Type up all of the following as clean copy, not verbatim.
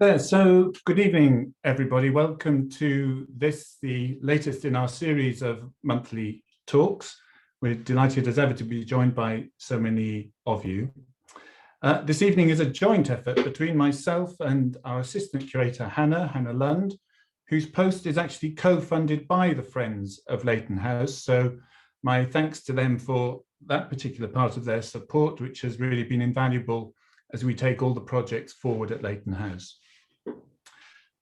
So good evening, everybody. Welcome to this, the latest in our series of monthly talks. We're delighted as ever to be joined by so many of you. This evening is a joint effort between myself and our assistant curator, Hannah Lund, whose post is actually co-funded by the Friends of Leighton House. So my thanks to them for that particular part of their support, which has really been invaluable as we take all the projects forward at Leighton House.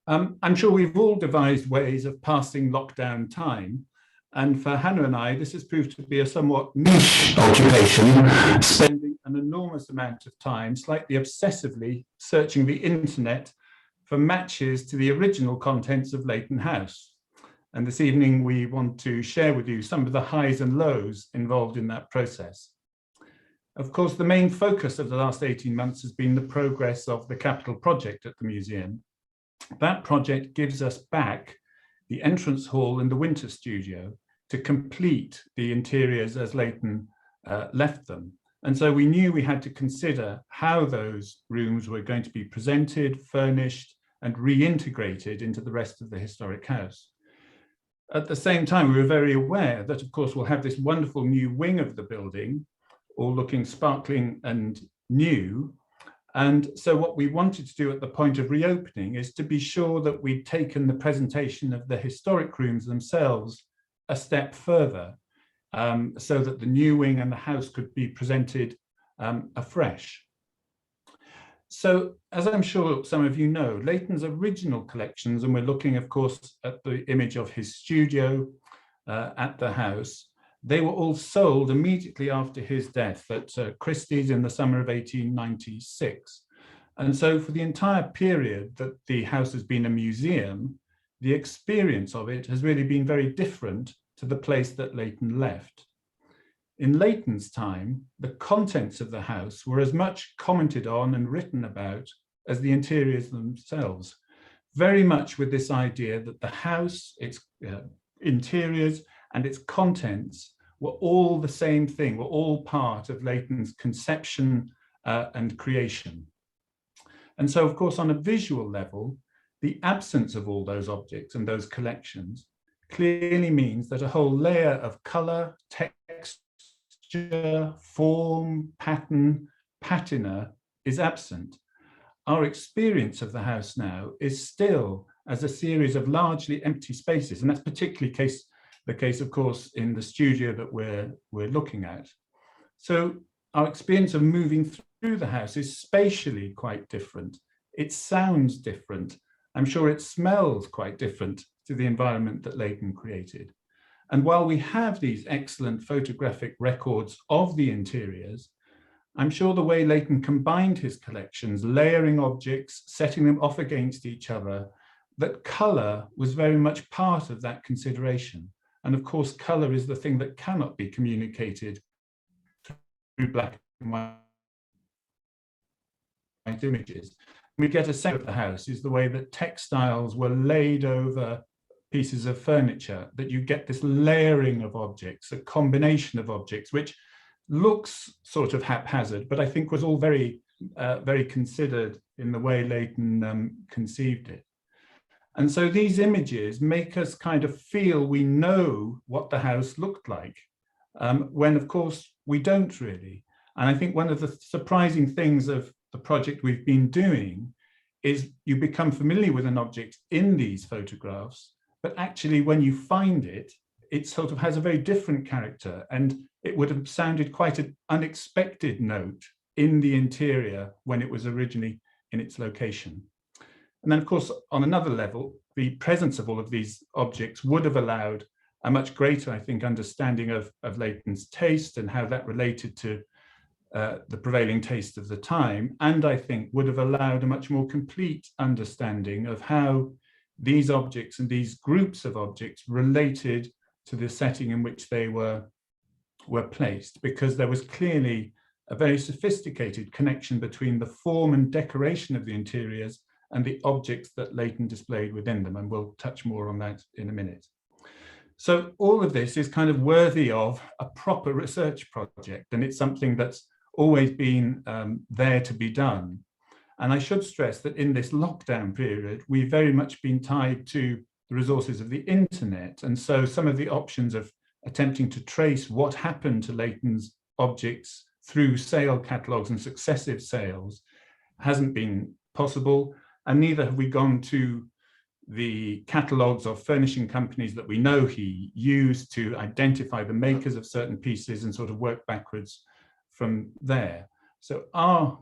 I'm sure we've all devised ways of passing lockdown time. And for Hannah and I, this has proved to be a somewhat niche occupation, spending an enormous amount of time, slightly obsessively, searching the internet for matches to the original contents of Leighton House. And this evening, we want to share with you some of the highs and lows involved in that process. Of course, the main focus of the last 18 months has been the progress of the capital project at the museum. That project gives us back the entrance hall and the winter studio to complete the interiors as Leighton left them. And so we knew we had to consider how those rooms were going to be presented, furnished, and reintegrated into the rest of the historic house. At the same time, we were very aware that, of course, we'll have this wonderful new wing of the building, all looking sparkling and new. And so what we wanted to do at the point of reopening is to be sure that we'd taken the presentation of the historic rooms themselves a step further, so that the new wing and the house could be presented afresh. So, as I'm sure some of you know, Leighton's original collections, and we're looking, of course, at the image of his studio at the house, they were all sold immediately after his death at Christie's in the summer of 1896. And so for the entire period that the house has been a museum, the experience of it has really been very different to the place that Leighton left. In Leighton's time, the contents of the house were as much commented on and written about as the interiors themselves, very much with this idea that the house, its interiors and its contents were all the same thing, were all part of Leighton's conception and creation. And so, of course, on a visual level, the absence of all those objects and those collections clearly means that a whole layer of colour, texture, form, pattern, patina is absent. Our experience of the house now is still as a series of largely empty spaces, and that's particularly the case, of course, in the studio that we're looking at. So our experience of moving through the house is spatially quite different. It sounds different. I'm sure it smells quite different to the environment that Leighton created. And while we have these excellent photographic records of the interiors, I'm sure the way Leighton combined his collections, layering objects, setting them off against each other, that colour was very much part of that consideration. And of course, colour is the thing that cannot be communicated through black and white images. We get a sense of the house is the way that textiles were laid over pieces of furniture, that you get this layering of objects, a combination of objects, which looks sort of haphazard, but I think was all very, very considered in the way Leighton conceived it. And so these images make us kind of feel we know what the house looked like, when of course we don't really. And I think one of the surprising things of the project we've been doing is you become familiar with an object in these photographs, but actually when you find it, it sort of has a very different character, and it would have sounded quite an unexpected note in the interior when it was originally in its location. And then, of course, on another level, the presence of all of these objects would have allowed a much greater, I think, understanding of Leighton's taste and how that related to the prevailing taste of the time. And I think would have allowed a much more complete understanding of how these objects and these groups of objects related to the setting in which they were placed, because there was clearly a very sophisticated connection between the form and decoration of the interiors and the objects that Leighton displayed within them, and we'll touch more on that in a minute. So all of this is kind of worthy of a proper research project, and it's something that's always been there to be done. And I should stress that in this lockdown period, we've very much been tied to the resources of the internet. And so some of the options of attempting to trace what happened to Leighton's objects through sale catalogues and successive sales hasn't been possible. And neither have we gone to the catalogues of furnishing companies that we know he used to identify the makers of certain pieces and sort of work backwards from there. So our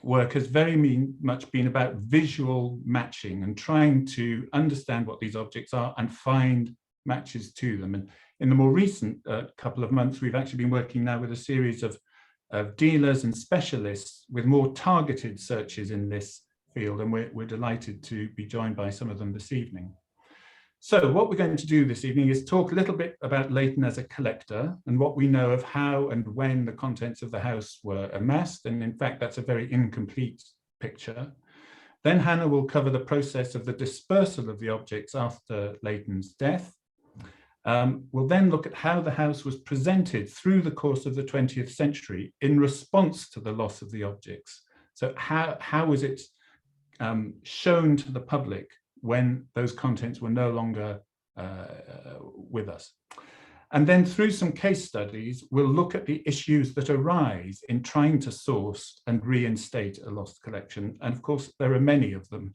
work has very much been about visual matching and trying to understand what these objects are and find matches to them. And in the more recent couple of months, we've actually been working now with a series of dealers and specialists with more targeted searches in this field, and we're delighted to be joined by some of them this evening. So what we're going to do this evening is talk a little bit about Leighton as a collector and what we know of how and when the contents of the house were amassed. And in fact, that's a very incomplete picture. Then Hannah will cover the process of the dispersal of the objects after Leighton's death. We'll then look at how the house was presented through the course of the 20th century in response to the loss of the objects. So how was it shown to the public when those contents were no longer with us? And then through some case studies, we'll look at the issues that arise in trying to source and reinstate a lost collection. And of course, there are many of them.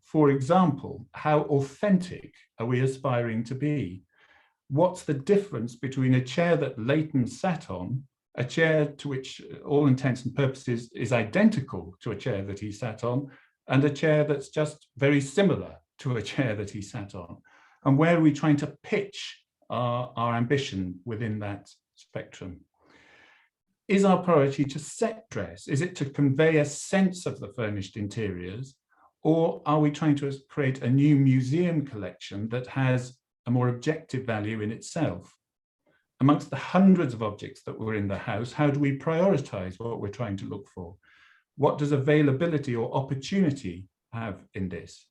For example, how authentic are we aspiring to be? What's the difference between a chair that Leighton sat on, a chair to which all intents and purposes is identical to a chair that he sat on, and a chair that's just very similar to a chair that he sat on? And where are we trying to pitch our ambition within that spectrum? Is our priority to set dress? Is it to convey a sense of the furnished interiors? Or are we trying to create a new museum collection that has a more objective value in itself? Amongst the hundreds of objects that were in the house, how do we prioritize what we're trying to look for? What does availability or opportunity have in this?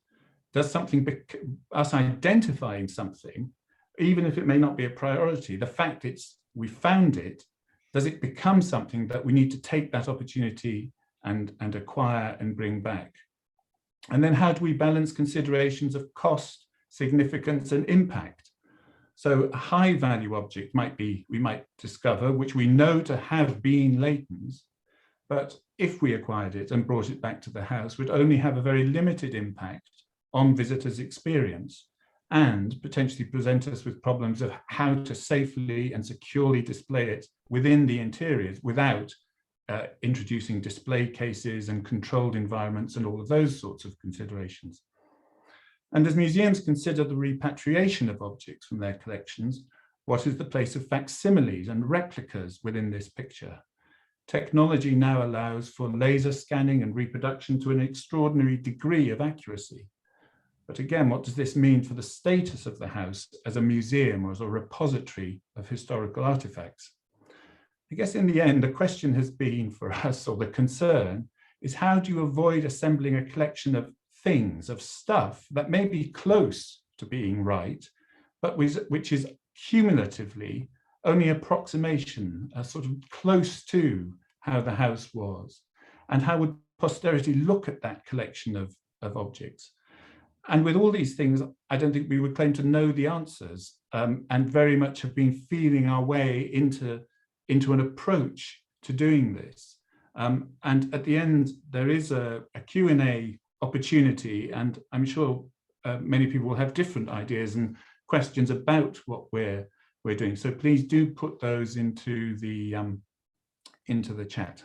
Does us identifying something, even if it may not be a priority, the fact we found it, does it become something that we need to take that opportunity and acquire and bring back? And then how do we balance considerations of cost, significance, and impact? So a high value object we might discover, which we know to have been Leighton's, but if we acquired it and brought it back to the house, would only have a very limited impact on visitors' experience and potentially present us with problems of how to safely and securely display it within the interiors without introducing display cases and controlled environments and all of those sorts of considerations. And as museums consider the repatriation of objects from their collections, what is the place of facsimiles and replicas within this picture? Technology now allows for laser scanning and reproduction to an extraordinary degree of accuracy. But again, what does this mean for the status of the house as a museum or as a repository of historical artifacts? I guess in the end, the question has been for us, or the concern, is how do you avoid assembling a collection of things, of stuff that may be close to being right, but which is cumulatively only approximation, sort of close to how the house was? And how would posterity look at that collection of objects? And with all these things, I don't think we would claim to know the answers, and very much have been feeling our way into an approach to doing this. And at the end, there is a Q&A opportunity, and I'm sure many people will have different ideas and questions about what we're doing. So please do put those into the chat.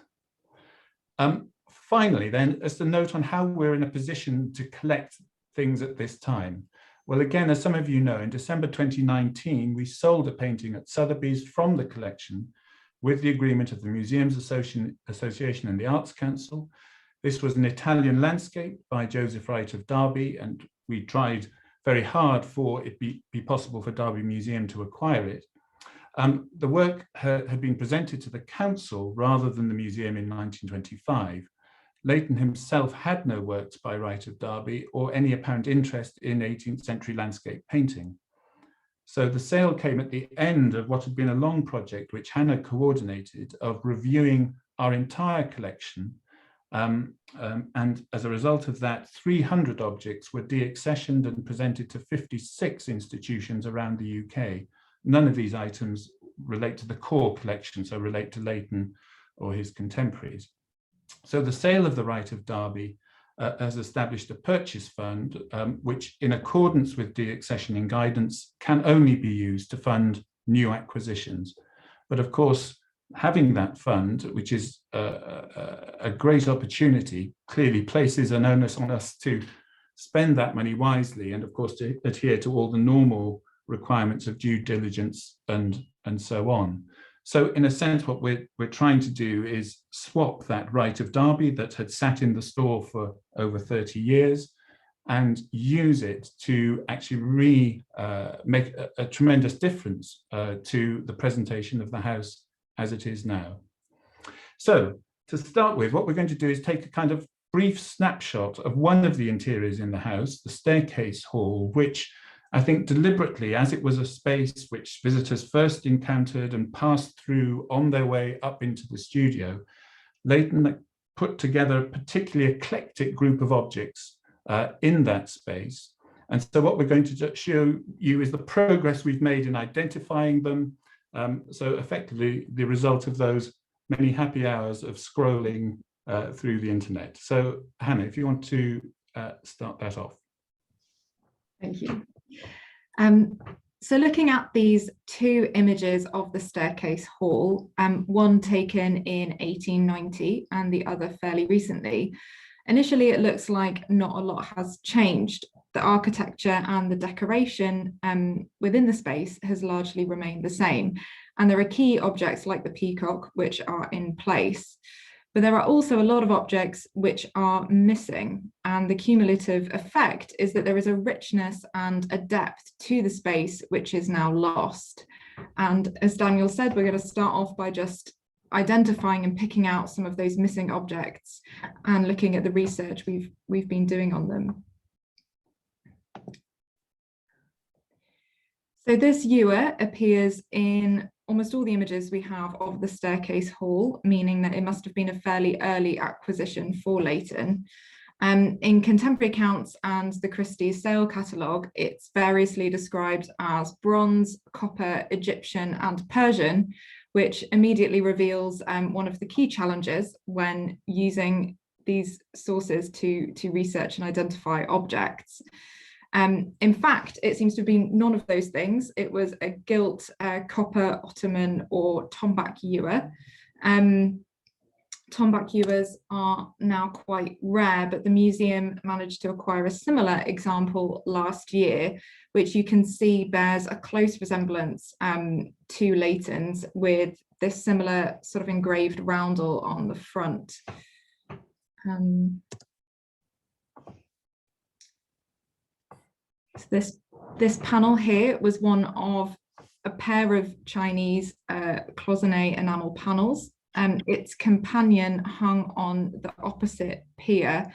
Finally, then, as a note on how we're in a position to collect things at this time. Well, again, as some of you know, in December 2019, we sold a painting at Sotheby's from the collection with the agreement of the Museums Association and the Arts Council. This was an Italian landscape by Joseph Wright of Derby, and we tried very hard for it be possible for Derby Museum to acquire it. The work had been presented to the council rather than the museum in 1925. Leighton himself had no works by Wright of Derby or any apparent interest in 18th century landscape painting. So the sale came at the end of what had been a long project which Hannah coordinated of reviewing our entire collection And as a result of that, 300 objects were deaccessioned and presented to 56 institutions around the UK. None of these items relate to the core collection, so relate to Leighton or his contemporaries. So the sale of the right of Derby has established a purchase fund, which in accordance with deaccessioning guidance can only be used to fund new acquisitions. But of course, having that fund, which is a great opportunity, clearly places an onus on us to spend that money wisely and of course to adhere to all the normal requirements of due diligence and so on. So in a sense, what we're trying to do is swap that right of Derby that had sat in the store for over 30 years and use it to actually make a tremendous difference to the presentation of the house as it is now. So to start with, what we're going to do is take a kind of brief snapshot of one of the interiors in the house, the staircase hall, which I think deliberately, as it was a space which visitors first encountered and passed through on their way up into the studio, Leighton put together a particularly eclectic group of objects in that space. And so what we're going to show you is the progress we've made in identifying them. So effectively, the result of those many happy hours of scrolling through the internet. So Hannah, if you want to start that off. Thank you. So looking at these two images of the staircase hall, one taken in 1890 and the other fairly recently, initially it looks like not a lot has changed. The architecture and the decoration within the space has largely remained the same. And there are key objects like the peacock, which are in place. But there are also a lot of objects which are missing. And the cumulative effect is that there is a richness and a depth to the space which is now lost. And as Daniel said, we're going to start off by just identifying and picking out some of those missing objects and looking at the research we've been doing on them. So this ewer appears in almost all the images we have of the staircase hall, meaning that it must have been a fairly early acquisition for Leighton. In contemporary accounts and the Christie sale catalogue, it's variously described as bronze, copper, Egyptian and Persian, which immediately reveals one of the key challenges when using these sources to research and identify objects. In fact, it seems to have been none of those things. It was a gilt copper Ottoman or tombac ewer. Tombac ewers are now quite rare, but the museum managed to acquire a similar example last year, which you can see bears a close resemblance to Leighton's, with this similar sort of engraved roundel on the front. So this panel here was one of a pair of Chinese cloisonné enamel panels. Its companion hung on the opposite pier,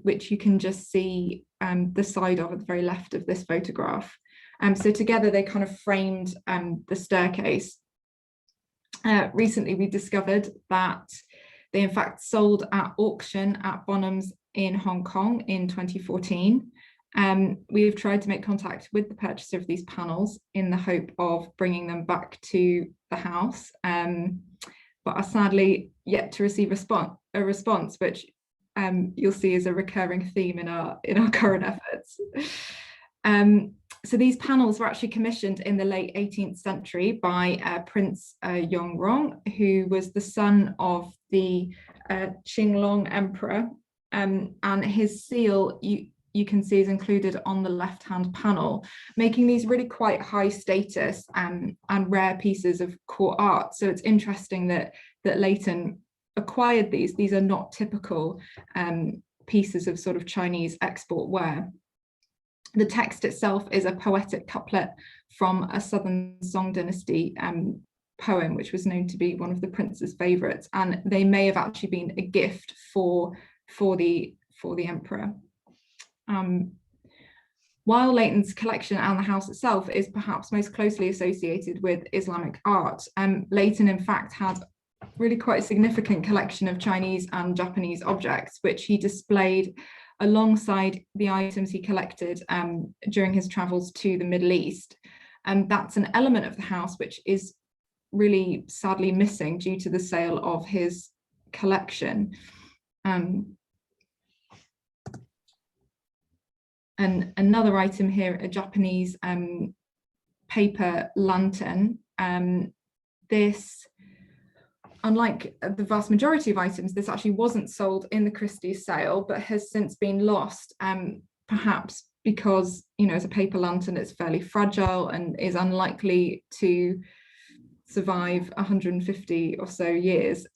which you can just see the side of at the very left of this photograph. So together they kind of framed the staircase. Recently we discovered that they in fact sold at auction at Bonhams in Hong Kong in 2014. We've tried to make contact with the purchaser of these panels in the hope of bringing them back to the house, but are sadly yet to receive a response, which you'll see is a recurring theme in our current efforts. So these panels were actually commissioned in the late 18th century by Prince Yongrong, who was the son of the Qinglong Emperor, and his seal you can see is included on the left-hand panel, making these really quite high status and rare pieces of court art. So it's interesting that Leighton acquired these. These are not typical pieces of sort of Chinese export ware. The text itself is a poetic couplet from a Southern Song Dynasty poem, which was known to be one of the prince's favourites, and they may have actually been a gift for the emperor. While Leighton's collection and the house itself is perhaps most closely associated with Islamic art, Leighton in fact had really quite a significant collection of Chinese and Japanese objects, which he displayed alongside the items he collected during his travels to the Middle East. And that's an element of the house which is really sadly missing due to the sale of his collection. And another item here, a Japanese paper lantern. This, unlike the vast majority of items, this actually wasn't sold in the Christie sale, but has since been lost, perhaps because, you know, as a paper lantern, it's fairly fragile and is unlikely to survive 150 or so years.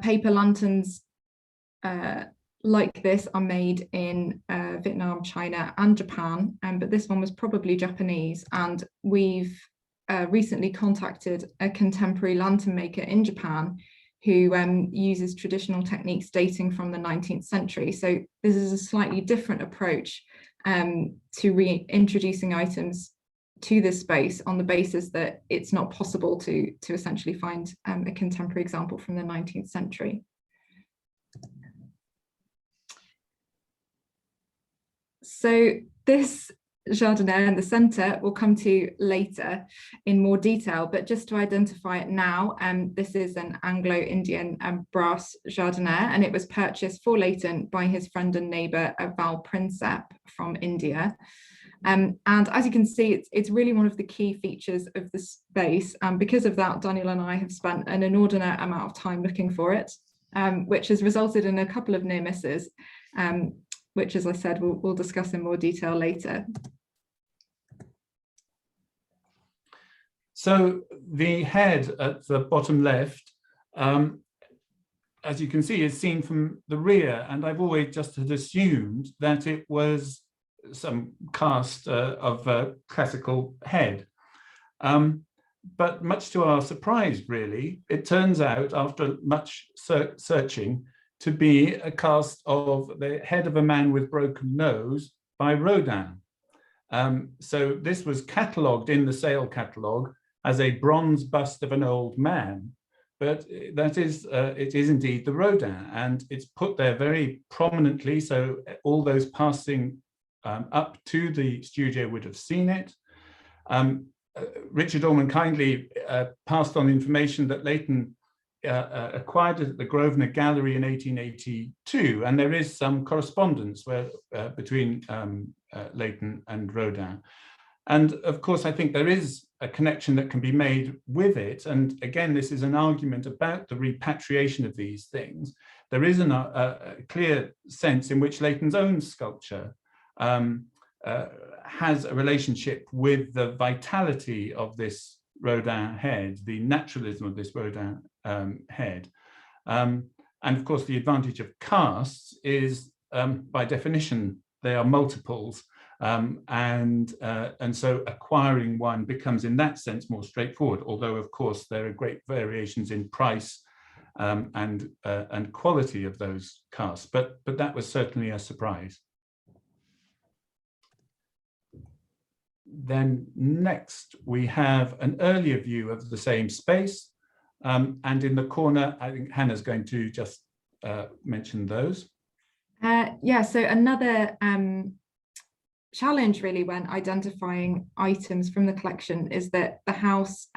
Paper lanterns like this are made in Vietnam, China and Japan, but this one was probably Japanese, and we've recently contacted a contemporary lantern maker in Japan who uses traditional techniques dating from the 19th century. So this is a slightly different approach to reintroducing items to this space on the basis that it's not possible to essentially find a contemporary example from the 19th century. So this jardiniere in the centre we'll come to later in more detail, but just to identify it now, this is an Anglo-Indian brass jardiniere, and it was purchased for Leighton by his friend and neighbour Val Prinsep from India. And as you can see, it's really one of the key features of the space, and because of that, Daniel and I have spent an inordinate amount of time looking for it, which has resulted in a couple of near misses, which, as I said, we'll discuss in more detail later. So the head at the bottom left, as you can see, is seen from the rear, and I've always just had assumed that it was some cast of a classical head. But much to our surprise, really, it turns out, after much searching, to be a cast of the head of a man with broken nose by Rodin. So this was catalogued in the sale catalogue as a bronze bust of an old man, but that is, it is indeed the Rodin, and it's put there very prominently, so all those passing up to the studio would have seen it. Richard Orman kindly passed on information that Leighton acquired it at the Grosvenor Gallery in 1882, and there is some correspondence between Leighton and Rodin. And of course, I think there is a connection that can be made with it. And again, this is an argument about the repatriation of these things. There is a clear sense in which Leighton's own sculpture has a relationship with the vitality of this Rodin head, the naturalism of this Rodin head. And of course, the advantage of casts is, by definition, they are multiples. And so acquiring one becomes, in that sense, more straightforward, although, of course, there are great variations in price and quality of those casts. But that was certainly a surprise. Then next, we have an earlier view of the same space. And in the corner, I think Hannah's going to just mention those. Yeah, so another challenge really when identifying items from the collection is that the house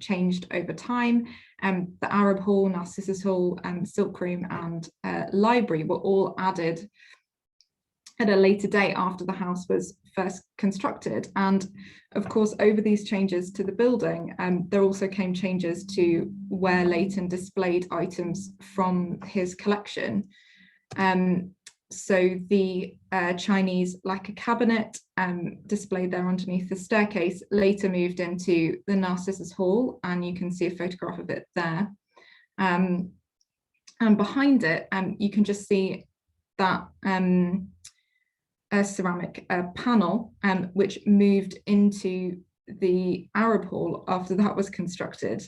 changed over time. The Arab Hall, Narcissus Hall, Silk Room and Library were all added at a later date after the house was first constructed. And of course, over these changes to the building, there also came changes to where Leighton displayed items from his collection. So the Chinese lacquer cabinet displayed there underneath the staircase later moved into the Narcissus Hall, and you can see a photograph of it there. And behind it, you can just see that a ceramic panel, which moved into the Arab Hall after that was constructed.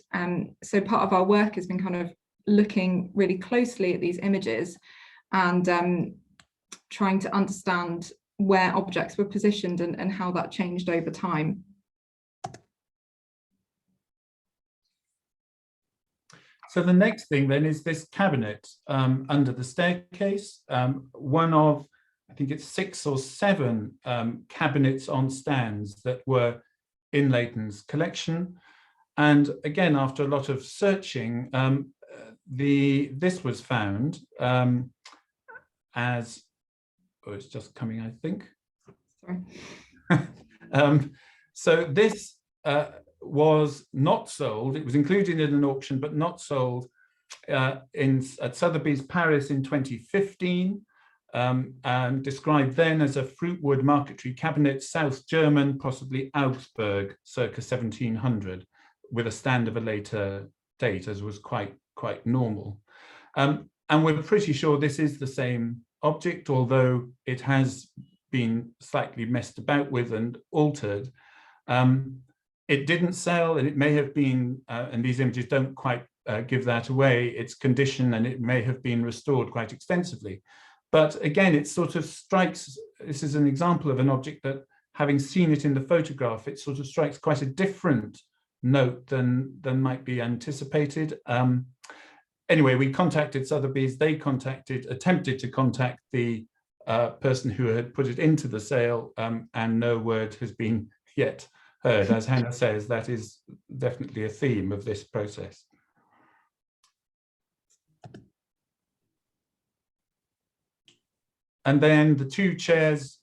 So part of our work has been kind of looking really closely at these images and trying to understand where objects were positioned and how that changed over time. So the next thing then is this cabinet under the staircase, one of, I think it's 6 or 7 cabinets on stands that were in Leighton's collection. And again, after a lot of searching, this was found as, oh, it's just coming, I think. Sorry. So this was not sold. It was included in an auction, but not sold at Sotheby's Paris in 2015, and described then as a fruitwood marquetry cabinet, South German, possibly Augsburg, circa 1700, with a stand of a later date, as was quite normal. And we're pretty sure this is the same object, although it has been slightly messed about with and altered. It didn't sell, and it may have been, and these images don't quite give that away, its condition, and it may have been restored quite extensively. But again, it sort of strikes, this is an example of an object that, having seen it in the photograph, it sort of strikes quite a different note than might be anticipated. Anyway, we contacted Sotheby's, they attempted to contact the person who had put it into the sale, and no word has been yet heard. As Hannah says, that is definitely a theme of this process. And then the 2 chairs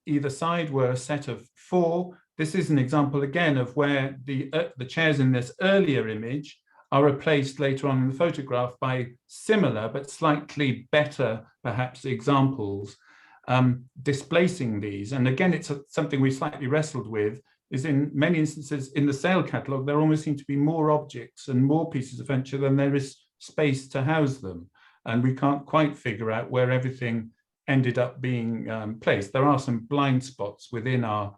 either side were a set of 4. This is an example again of where the chairs in this earlier image are replaced later on in the photograph by similar but slightly better, perhaps, examples displacing these. And again, it's something we slightly wrestled with, is in many instances in the sale catalogue, there almost seem to be more objects and more pieces of furniture than there is space to house them. And we can't quite figure out where everything ended up being placed. There are some blind spots within our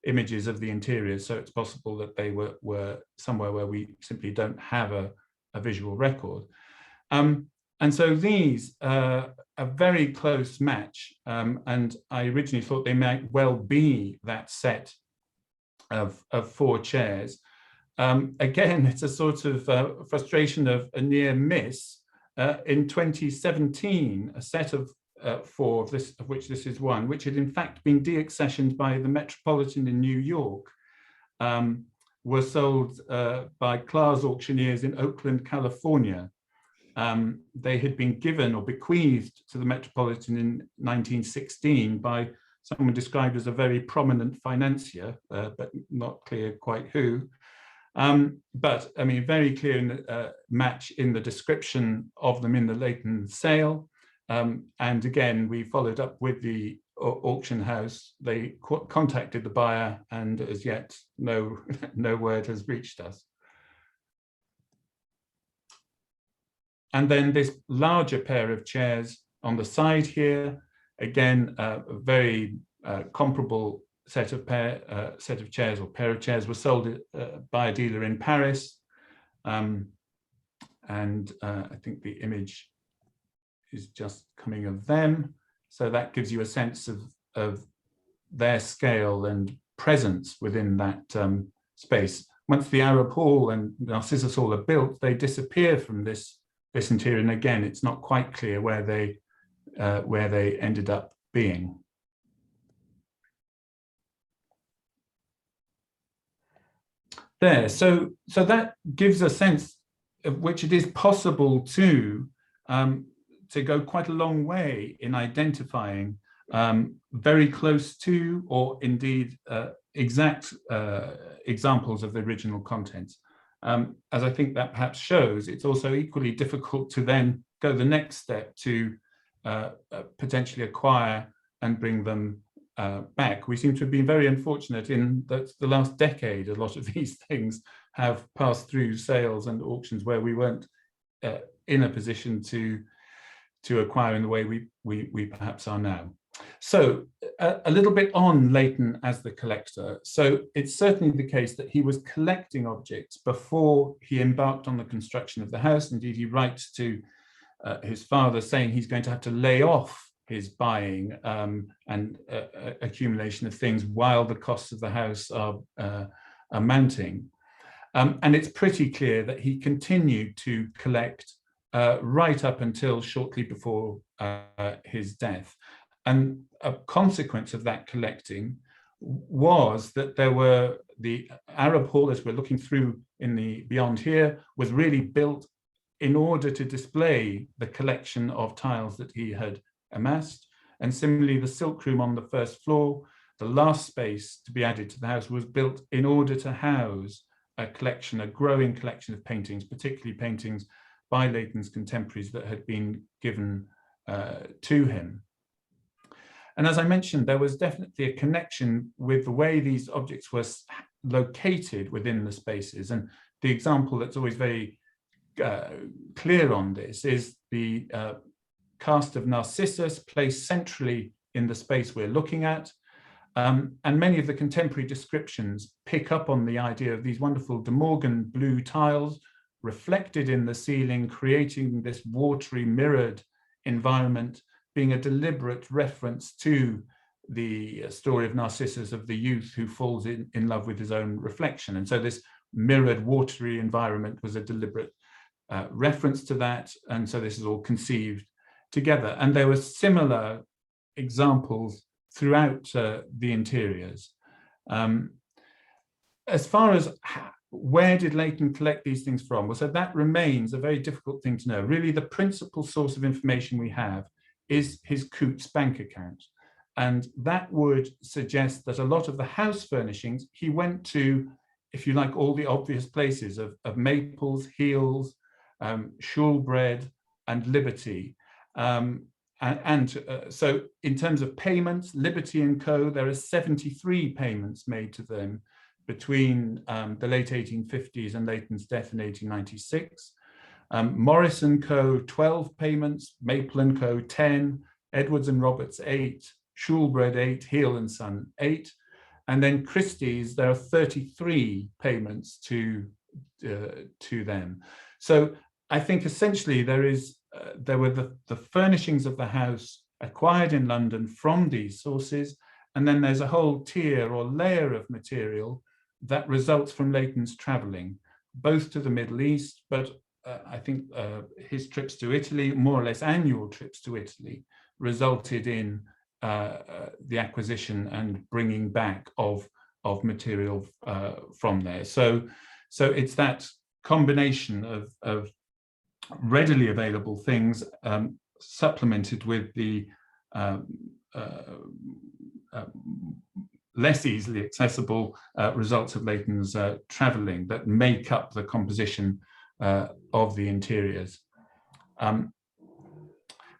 images of the interiors, so it's possible that they were somewhere where we simply don't have a visual record. And so these are a very close match, and I originally thought they might well be that set of 4 chairs. Again, it's a sort of frustration of a near miss. In 2017, a set of 4 of which this is one, which had in fact been deaccessioned by the Metropolitan in New York, were sold by Clark's auctioneers in Oakland, California. They had been given or bequeathed to the Metropolitan in 1916 by someone described as a very prominent financier, but not clear quite who. But I mean, very clear in the, match in the description of them in the Leighton sale. And again, we followed up with the auction house. They contacted the buyer, and as yet, no word has reached us. And then this larger pair of chairs on the side here, again, a very comparable set of chairs or pair of chairs were sold by a dealer in Paris. And I think the image is just coming of them. So that gives you a sense of their scale and presence within that space. Once the Arab Hall and Narcissus Hall are built, they disappear from this interior. And again, it's not quite clear where they ended up being. There, so that gives a sense of which it is possible to go quite a long way in identifying very close to, or indeed exact examples of the original contents. As I think that perhaps shows, it's also equally difficult to then go the next step to potentially acquire and bring them back. We seem to have been very unfortunate in that the last decade, a lot of these things have passed through sales and auctions where we weren't in a position to acquire in the way we perhaps are now. So a little bit on Leighton as the collector. So it's certainly the case that he was collecting objects before he embarked on the construction of the house. Indeed, he writes to his father saying he's going to have to lay off his buying and accumulation of things while the costs of the house are mounting. And it's pretty clear that he continued to collect right up until shortly before his death. And a consequence of that collecting was that there were the Arab Hall, as we're looking through in the beyond here, was really built in order to display the collection of tiles that he had amassed. And similarly, the Silk Room on the first floor, the last space to be added to the house, was built in order to house a collection, a growing collection of paintings, particularly paintings by Leighton's contemporaries that had been given to him. And as I mentioned, there was definitely a connection with the way these objects were located within the spaces. And the example that's always very clear on this is the cast of Narcissus placed centrally in the space we're looking at. And many of the contemporary descriptions pick up on the idea of these wonderful De Morgan blue tiles reflected in the ceiling, creating this watery mirrored environment, being a deliberate reference to the story of Narcissus, of the youth who falls in love with his own reflection. And so this mirrored watery environment was a deliberate reference to that. And so this is all conceived together. And there were similar examples throughout the interiors. As far as where did Leighton collect these things from? Well, so that remains a very difficult thing to know. Really, the principal source of information we have is his Coutts bank account. And that would suggest that a lot of the house furnishings, he went to, if you like, all the obvious places of Maples, Heels, Shoolbred, and Liberty. So in terms of payments, Liberty and Co., there are 73 payments made to them between the late 1850s and Leighton's death in 1896. Morris and Co., 12 payments, Maple and Co., 10, Edwards and Roberts, 8, Shoolbred, 8, Heel and Son, 8. And then Christie's, there are 33 payments to them. So I think essentially there were the furnishings of the house acquired in London from these sources, and then there's a whole tier or layer of material that results from Leighton's traveling, both to the Middle East, but I think his trips to Italy, more or less annual trips to Italy, resulted in the acquisition and bringing back of material from there. So it's that combination of readily available things supplemented with the less easily accessible results of Leighton's traveling that make up the composition of the interiors.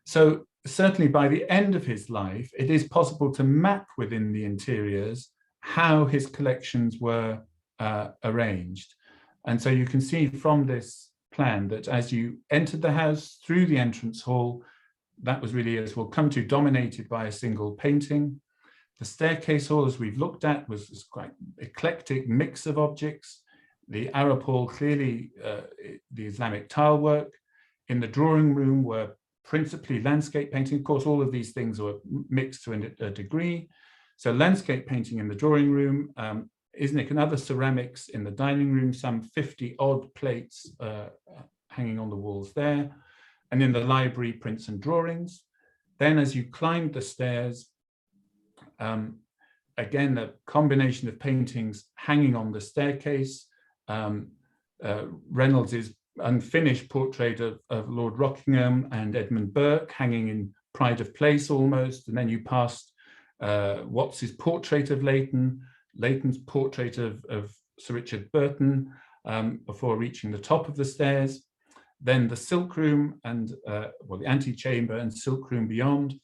So certainly by the end of his life, it is possible to map within the interiors how his collections were arranged. And so you can see from this plan that as you entered the house through the entrance hall, that was really, as we'll come to, dominated by a single painting. The staircase hall, as we've looked at, was quite eclectic mix of objects. The Arab hall, clearly the Islamic tile work. In the drawing room were principally landscape painting. Of course, all of these things were mixed to a degree. So landscape painting in the drawing room, Isnik and other ceramics in the dining room, some 50 odd plates hanging on the walls there. And in the library, prints and drawings. Then as you climbed the stairs, again, a combination of paintings hanging on the staircase. Reynolds's unfinished portrait of Lord Rockingham and Edmund Burke hanging in pride of place almost. And then you passed Watts's portrait of Leighton, Leighton's portrait of Sir Richard Burton before reaching the top of the stairs. Then the Silk Room and, well, the antechamber and Silk Room beyond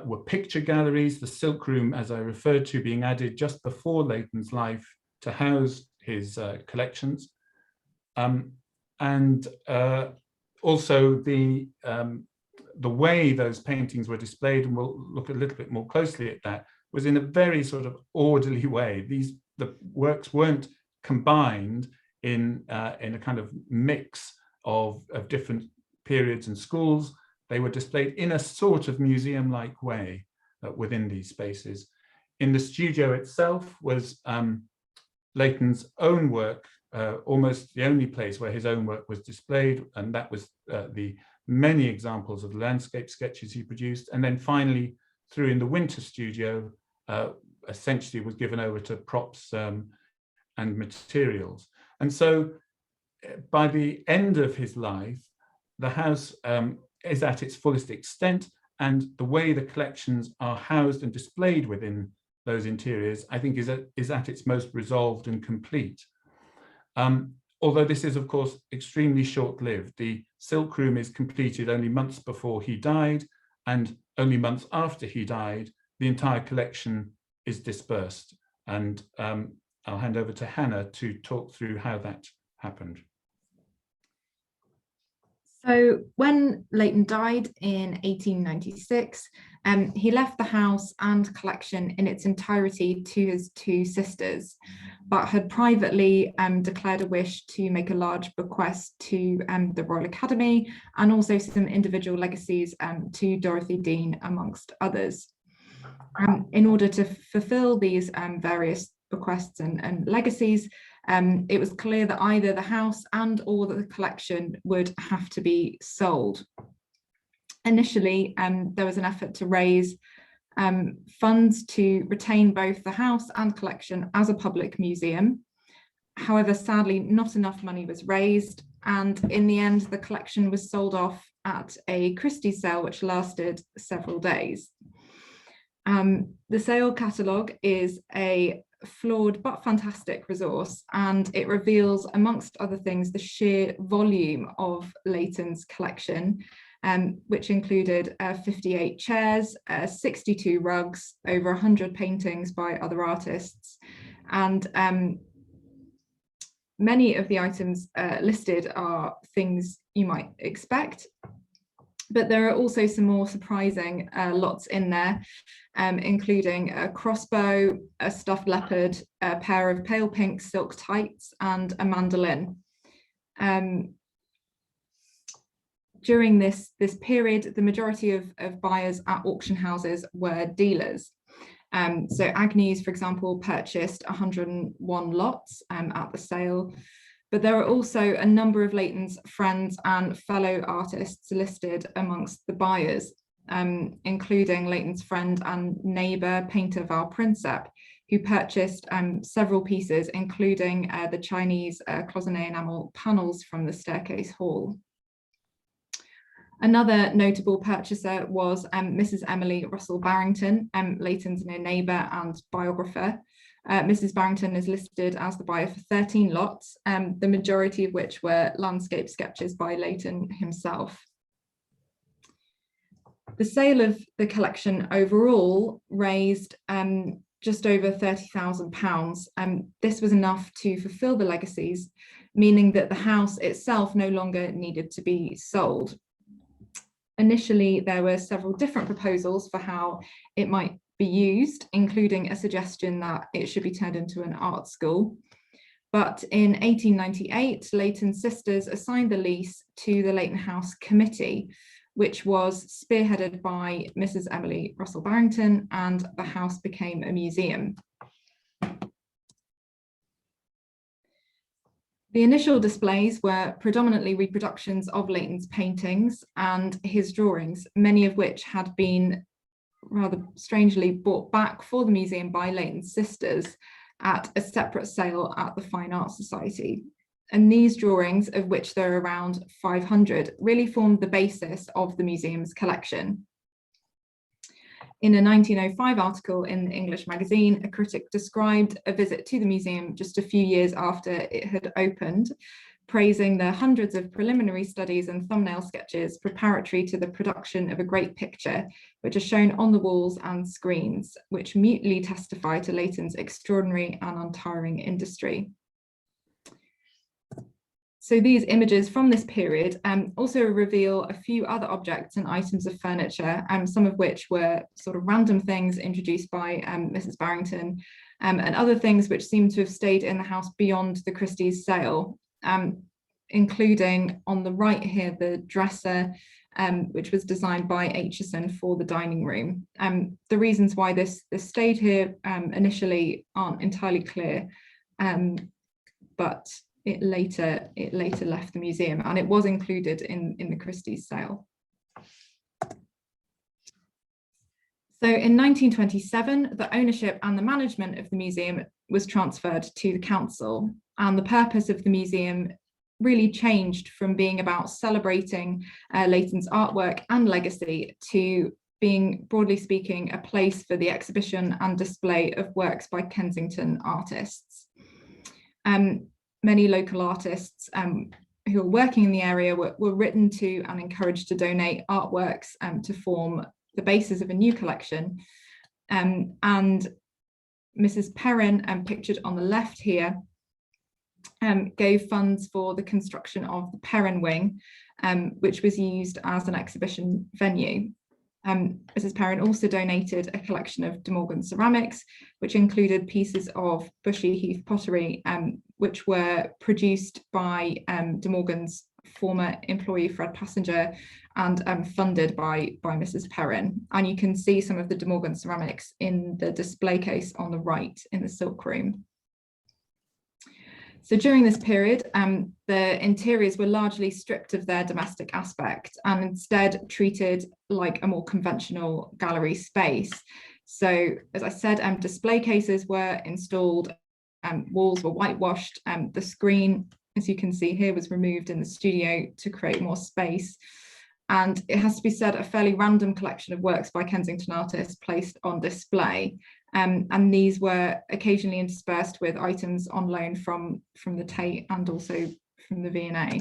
were picture galleries. The Silk Room, as I referred to, being added just before Leighton's life to house his collections. And also the way those paintings were displayed, and we'll look a little bit more closely at that, was in a very sort of orderly way. The works weren't combined in a kind of mix of different periods and schools. They were displayed in a sort of museum-like way within these spaces. In the studio itself was Leighton's own work almost the only place where his own work was displayed, and that was the many examples of landscape sketches he produced. And then finally, through in the winter studio, essentially was given over to props and materials. And so by the end of his life, the house is at its fullest extent, and the way the collections are housed and displayed within those interiors, I think is at its most resolved and complete. Although this is, of course, extremely short-lived. The Silk Room is completed only months before he died, and only months after he died, the entire collection is dispersed. And I'll hand over to Hannah to talk through how that happened. So when Leighton died in 1896, he left the house and collection in its entirety to his two sisters, but had privately declared a wish to make a large bequest to the Royal Academy, and also some individual legacies to Dorothy Dean, amongst others. In order to fulfill these various bequests and legacies, it was clear that either the house and or the collection would have to be sold. Initially, there was an effort to raise funds to retain both the house and collection as a public museum. However, sadly, not enough money was raised, and in the end, the collection was sold off at a Christie sale, which lasted several days. The sale catalogue is a flawed but fantastic resource, and it reveals, amongst other things, the sheer volume of Leighton's collection, which included 58 chairs, 62 rugs, over 100 paintings by other artists, and many of the items listed are things you might expect. But there are also some more surprising lots in there, including a crossbow, a stuffed leopard, a pair of pale pink silk tights, and a mandolin. During this period, the majority of buyers at auction houses were dealers. So Agnews, for example, purchased 101 lots at the sale. But there are also a number of Leighton's friends and fellow artists listed amongst the buyers, including Leighton's friend and neighbour, painter Val Prinsep, who purchased several pieces, including the Chinese cloisonné enamel panels from the staircase hall. Another notable purchaser was Mrs. Emily Russell Barrington, Leighton's near neighbour and biographer. Mrs. Barrington is listed as the buyer for 13 lots, the majority of which were landscape sketches by Leighton himself. The sale of the collection overall raised just over £30,000. This was enough to fulfil the legacies, meaning that the house itself no longer needed to be sold. Initially, there were several different proposals for how it might be used, including a suggestion that it should be turned into an art school. But in 1898, Leighton's sisters assigned the lease to the Leighton House Committee, which was spearheaded by Mrs. Emily Russell Barrington, and the house became a museum. The initial displays were predominantly reproductions of Leighton's paintings and his drawings, many of which had been rather strangely brought back for the museum by Leighton's sisters at a separate sale at the Fine Arts Society. And these drawings, of which there are around 500, really formed the basis of the museum's collection. In a 1905 article in the English magazine, a critic described a visit to the museum just a few years after it had opened, praising the hundreds of preliminary studies and thumbnail sketches preparatory to the production of a great picture, which are shown on the walls and screens, which mutely testify to Leighton's extraordinary and untiring industry. So these images from this period also reveal a few other objects and items of furniture, some of which were sort of random things introduced by Mrs. Barrington, and other things which seem to have stayed in the house beyond the Christie's sale, including on the right here, the dresser, which was designed by Aitchison for the dining room. The reasons why this stayed here initially aren't entirely clear, but it later left the museum, and it was included in the Christie's sale. So in 1927, the ownership and the management of the museum was transferred to the council, and the purpose of the museum really changed from being about celebrating Leighton's artwork and legacy to being, broadly speaking, a place for the exhibition and display of works by Kensington artists. Many local artists who are working in the area were written to and encouraged to donate artworks to form the basis of a new collection. And Mrs. Perrin, pictured on the left here, gave funds for the construction of the Perrin Wing, which was used as an exhibition venue. Mrs. Perrin also donated a collection of De Morgan ceramics, which included pieces of Bushy Heath pottery, which were produced by De Morgan's former employee Fred Passenger and funded by Mrs. Perrin. And you can see some of the De Morgan ceramics in the display case on the right in the silk room. So during this period, the interiors were largely stripped of their domestic aspect and instead treated like a more conventional gallery space. So, as I said, display cases were installed, walls were whitewashed, the screen, as you can see here, was removed in the studio to create more space. And it has to be said, a fairly random collection of works by Kensington artists placed on display. And these were occasionally interspersed with items on loan from the Tate and also from the V&A.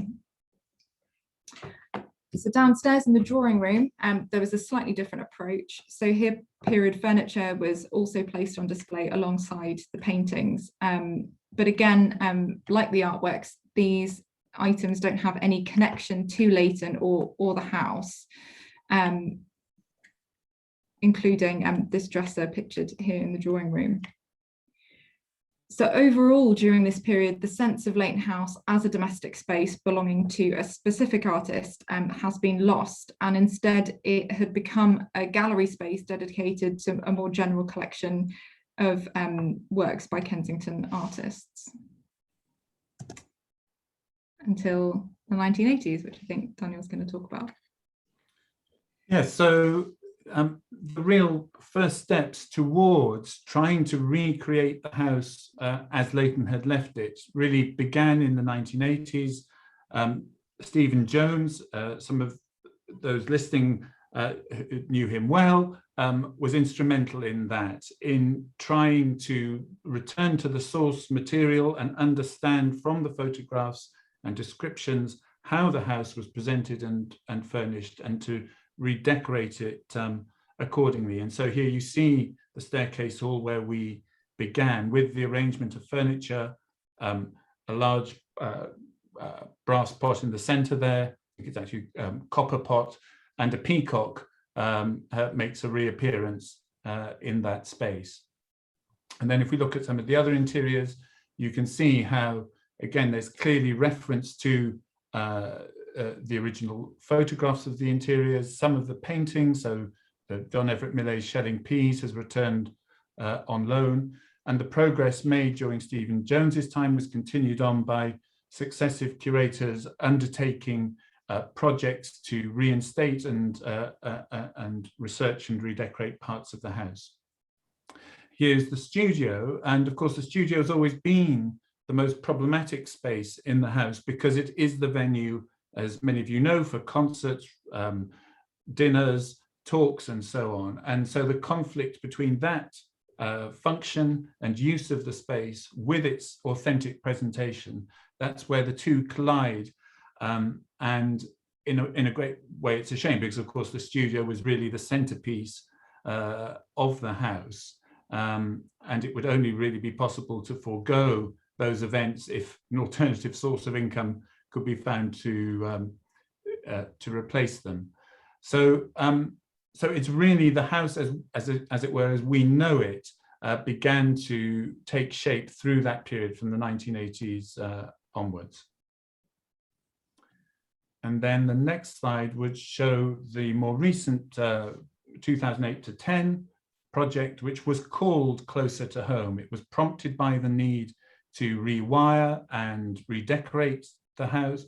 So downstairs in the drawing room, there was a slightly different approach. So here, period furniture was also placed on display alongside the paintings. But again, like the artworks, these items don't have any connection to Leighton or the house, including this dresser pictured here in the drawing room. So overall, during this period, the sense of Leighton House as a domestic space belonging to a specific artist has been lost, and instead it had become a gallery space dedicated to a more general collection of works by Kensington artists until the 1980s, which I think Daniel's going to talk about. Yes, so the real first steps towards trying to recreate the house as Leighton had left it really began in the 1980s. Stephen Jones, some of those listening knew him well, was instrumental in that, in trying to return to the source material and understand from the photographs and descriptions how the house was presented and furnished, and to redecorate it accordingly. And so here you see the staircase hall where we began, with the arrangement of furniture, a large brass pot in the center there, I think it's actually copper pot, and a peacock makes a reappearance in that space. And then if we look at some of the other interiors, you can see how, again, there's clearly reference to the original photographs of the interiors, some of the paintings. So the John Everett Millet's Shelling Peas has returned on loan, and the progress made during Stephen Jones's time was continued on by successive curators undertaking projects to reinstate and research and redecorate parts of the house. Here's the studio, and of course the studio has always been the most problematic space in the house because it is the venue, as many of you know, for concerts, dinners, talks, and so on. And so the conflict between that function and use of the space with its authentic presentation, that's where the two collide. And in a great way, it's a shame, because of course the studio was really the centerpiece of the house. And it would only really be possible to forego those events if an alternative source of income could be found to replace them. So so it's really the house as it were, as we know it, began to take shape through that period from the 1980s onwards. And then the next slide would show the more recent 2008 to 10 project, which was called Closer to Home. It was prompted by the need to rewire and redecorate the house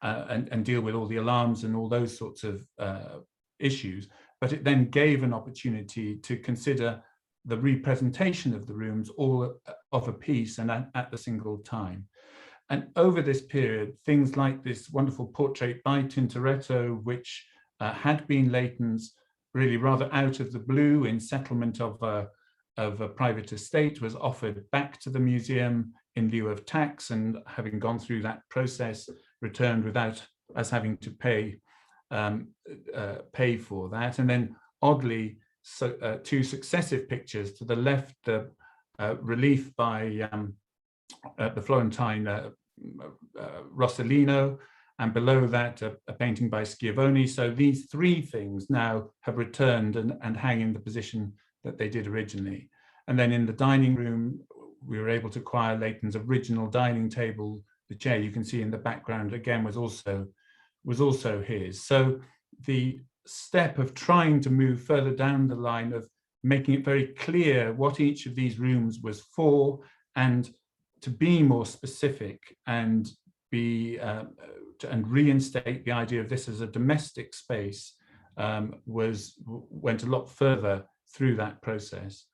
and deal with all the alarms and all those sorts of issues. But it then gave an opportunity to consider the representation of the rooms all of a piece and at the single time. And over this period, things like this wonderful portrait by Tintoretto, which had been Leighton's really rather out of the blue in settlement of a private estate, was offered back to the museum in lieu of tax, and having gone through that process, returned without us having to pay for that. And then oddly, two successive pictures to the left, the relief by the Florentine Rossellino, and below that a painting by Schiavone. So these three things now have returned and hang in the position that they did originally. And then in the dining room, we were able to acquire Leighton's original dining table. The chair you can see in the background again was also his. So the step of trying to move further down the line of making it very clear what each of these rooms was for, and to be more specific and and reinstate the idea of this as a domestic space went a lot further through that process.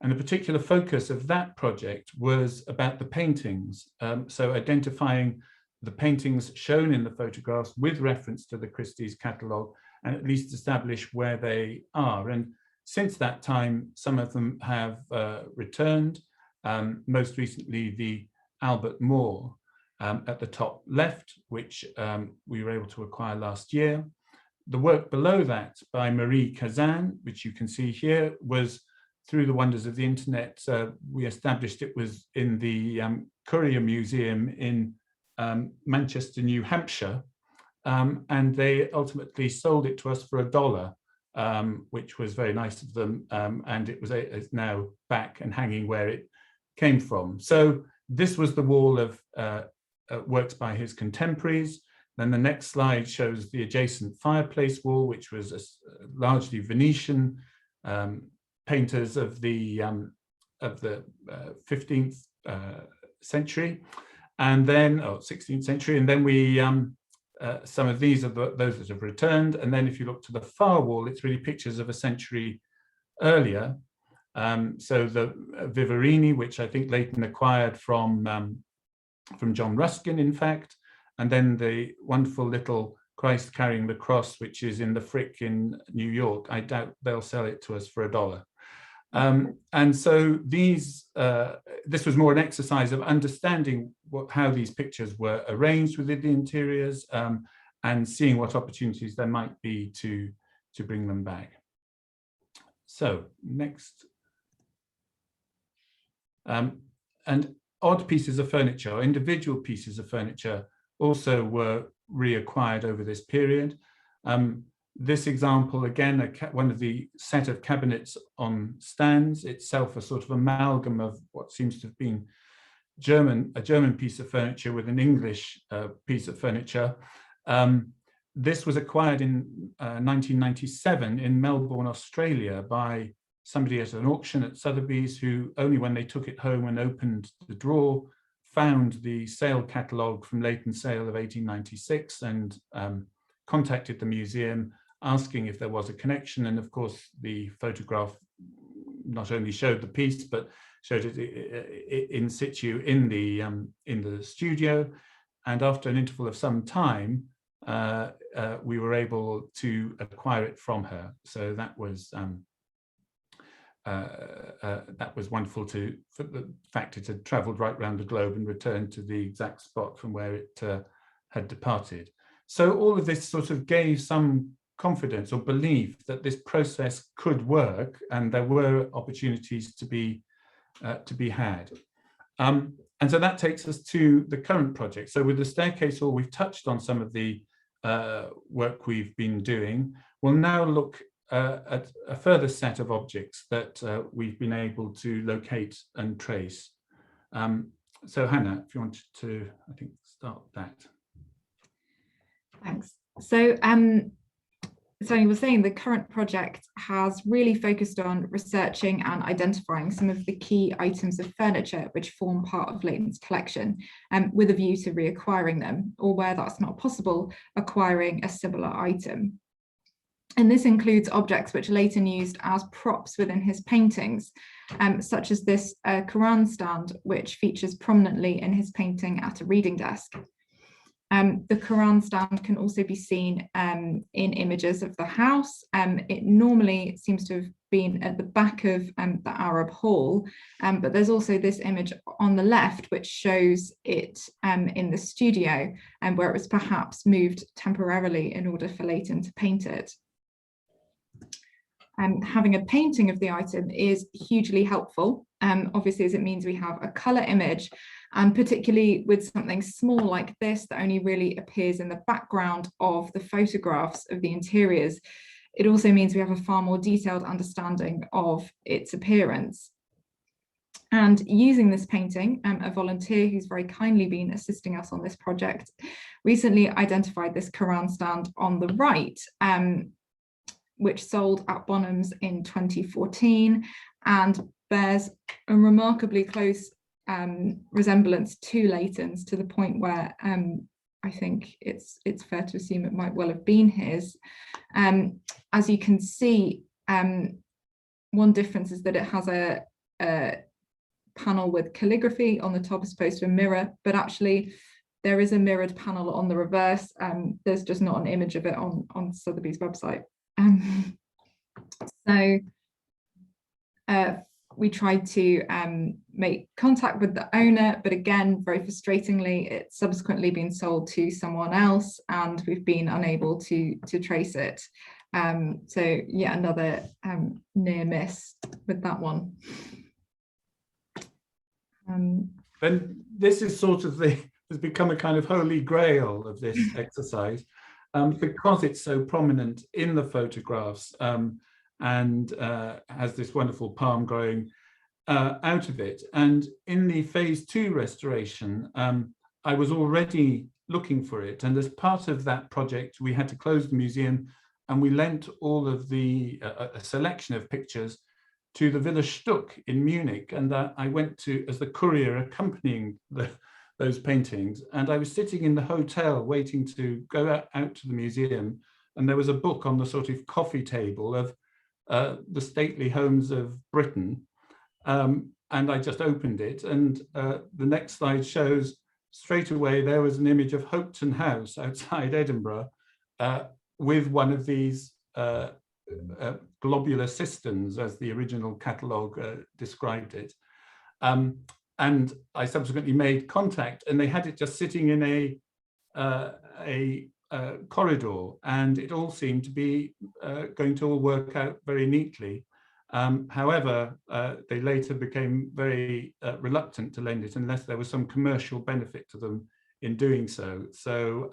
And the particular focus of that project was about the paintings. So identifying the paintings shown in the photographs with reference to the Christie's catalogue, and at least establish where they are. And since that time, some of them have returned, most recently the Albert Moore at the top left, which we were able to acquire last year. The work below that by Marie Kazan, which you can see here, was through the wonders of the internet. We established it was in the Courier Museum in Manchester, New Hampshire, and they ultimately sold it to us for $1, which was very nice of them, and it's now back and hanging where it came from. So this was the wall of works by his contemporaries. Then the next slide shows the adjacent fireplace wall, which was largely Venetian painters of the 15th century, and then 16th century, and then we some of these are those that have returned. And then if you look to the far wall, it's really pictures of a century earlier. So the Vivarini, which I think Leighton acquired from John Ruskin, in fact, and then the wonderful little Christ carrying the cross, which is in the Frick in New York. I doubt they'll sell it to us for $1. And so this was more an exercise of understanding how these pictures were arranged within the interiors, and seeing what opportunities there might be to bring them back. So next. And odd pieces of furniture, individual pieces of furniture, also were reacquired over this period. This example, again, one of the set of cabinets on stands, itself a sort of amalgam of what seems to have been a German piece of furniture with an English piece of furniture. This was acquired in 1997 in Melbourne, Australia, by somebody at an auction at Sotheby's, who only when they took it home and opened the drawer found the sale catalogue from Leighton's sale of 1896, and contacted the museum asking if there was a connection. And of course, the photograph not only showed the piece, but showed it in situ in the studio. And after an interval of some time, we were able to acquire it from her. So that was wonderful for the fact it had travelled right around the globe and returned to the exact spot from where it had departed. So all of this sort of gave some confidence or belief that this process could work, and there were opportunities to be had. And so that takes us to the current project. So with the staircase hall, we've touched on some of the work we've been doing. We'll now look at a further set of objects that we've been able to locate and trace. So Hannah, if you wanted to, I think, start that. Thanks. So so you were saying the current project has really focused on researching and identifying some of the key items of furniture which form part of Leighton's collection, with a view to reacquiring them, or where that's not possible, acquiring a similar item. And this includes objects which Leighton used as props within his paintings, such as this Quran stand, which features prominently in his painting At a Reading Desk. The Quran stand can also be seen in images of the house. It normally seems to have been at the back of the Arab Hall, but there's also this image on the left which shows it in the studio, where it was perhaps moved temporarily in order for Leighton to paint it. Having a painting of the item is hugely helpful, obviously, as it means we have a colour image, and particularly with something small like this that only really appears in the background of the photographs of the interiors. It also means we have a far more detailed understanding of its appearance. And using this painting, a volunteer who's very kindly been assisting us on this project recently identified this Quran stand on the right, which sold at Bonham's in 2014 and bears a remarkably close resemblance to Leighton's, to the point where I think it's fair to assume it might well have been his. As you can see, one difference is that it has a panel with calligraphy on the top as opposed to a mirror, but actually there is a mirrored panel on the reverse. There's just not an image of it on Sotheby's website. So we tried to make contact with the owner, but again, very frustratingly, it's subsequently been sold to someone else and we've been unable to trace it. So yeah, another near miss with that one. And this is sort of has become a kind of holy grail of this exercise, because it's so prominent in the photographs, and has this wonderful palm growing out of it. And in the phase 2 restoration, I was already looking for it. And as part of that project, we had to close the museum and we lent all of the a selection of pictures to the Villa Stuck in Munich. And I went to as the courier accompanying those paintings. And I was sitting in the hotel waiting to go out to the museum. And there was a book on the sort of coffee table of the stately homes of Britain. And I just opened it. And the next slide shows straight away there was an image of Hopetoun House outside Edinburgh with one of these globular cisterns, as the original catalogue described it. And I subsequently made contact, and they had it just sitting in a corridor, and it all seemed to be going to all work out very neatly. However, they later became very reluctant to lend it unless there was some commercial benefit to them in doing so. So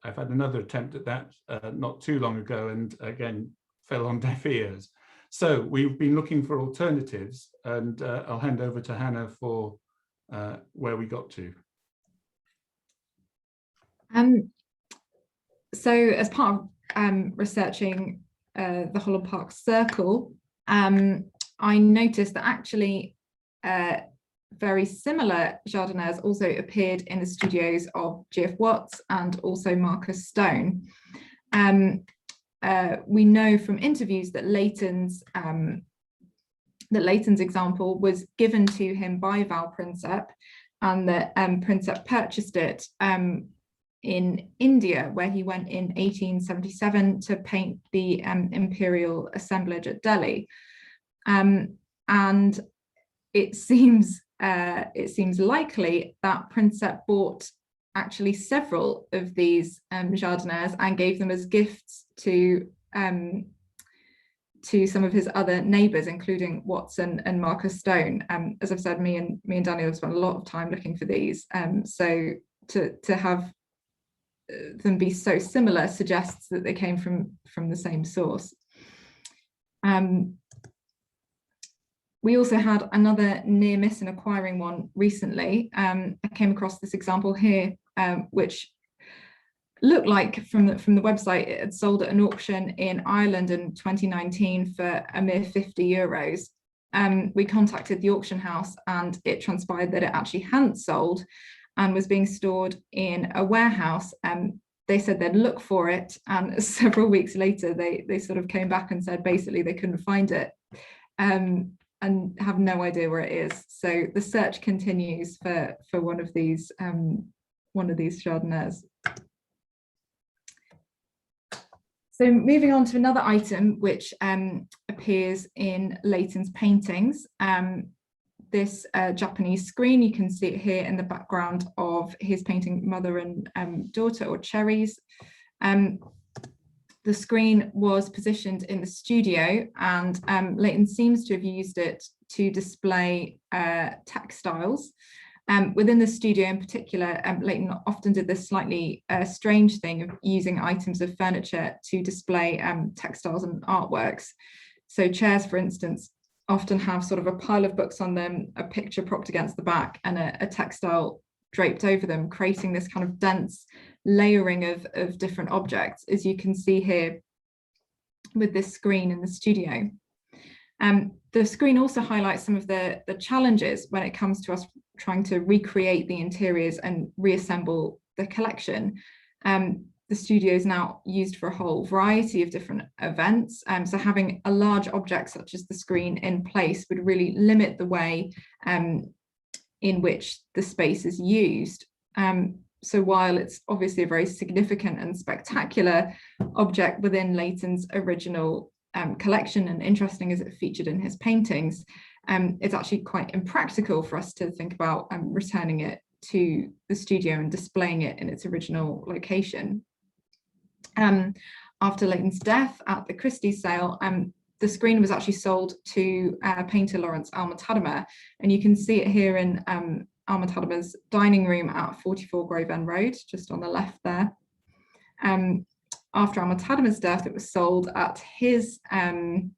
I've had another attempt at that not too long ago, and again fell on deaf ears. So we've been looking for alternatives, and I'll hand over to Hannah for where we got to. So as part of researching the Holland Park Circle, I noticed that actually very similar jardinières also appeared in the studios of G.F. Watts and also Marcus Stone. We know from interviews that Leighton's example was given to him by Val Prinsep, and that Prinsep purchased it in India, where he went in 1877 to paint the imperial assemblage at Delhi. And it seems likely that Prinsep bought actually several of these jardinières and gave them as gifts to some of his other neighbours, including Watson and Marcus Stone. As I've said, me and Daniel have spent a lot of time looking for these. So to have them be so similar suggests that they came from the same source. We also had another near miss in acquiring one recently. I came across this example here, which looked like from the website it had sold at an auction in Ireland in 2019 for a mere €50. We contacted the auction house and it transpired that it actually hadn't sold and was being stored in a warehouse. They said they'd look for it, and several weeks later they sort of came back and said basically they couldn't find it, and have no idea where it is. So the search continues for one of these Chardonnays. So moving on to another item which appears in Leighton's paintings, this Japanese screen. You can see it here in the background of his painting Mother and Daughter, or Cherries. The screen was positioned in the studio, and Leighton seems to have used it to display textiles. Within the studio in particular, Leighton often did this slightly strange thing of using items of furniture to display textiles and artworks. So chairs, for instance, often have sort of a pile of books on them, a picture propped against the back, and a textile draped over them, creating this kind of dense layering of different objects, as you can see here with this screen in the studio. The screen also highlights some of the challenges when it comes to us trying to recreate the interiors and reassemble the collection. The studio is now used for a whole variety of different events. So having a large object such as the screen in place would really limit the way in which the space is used. So while it's obviously a very significant and spectacular object within Leighton's original collection, and interesting as it featured in his paintings, it's actually quite impractical for us to think about returning it to the studio and displaying it in its original location. After Leighton's death at the Christie sale, the screen was actually sold to painter Lawrence Alma-Tadema, and you can see it here in Alma-Tadema's dining room at 44 Grove End Road, just on the left there. After Alma-Tadema's death, it was sold at the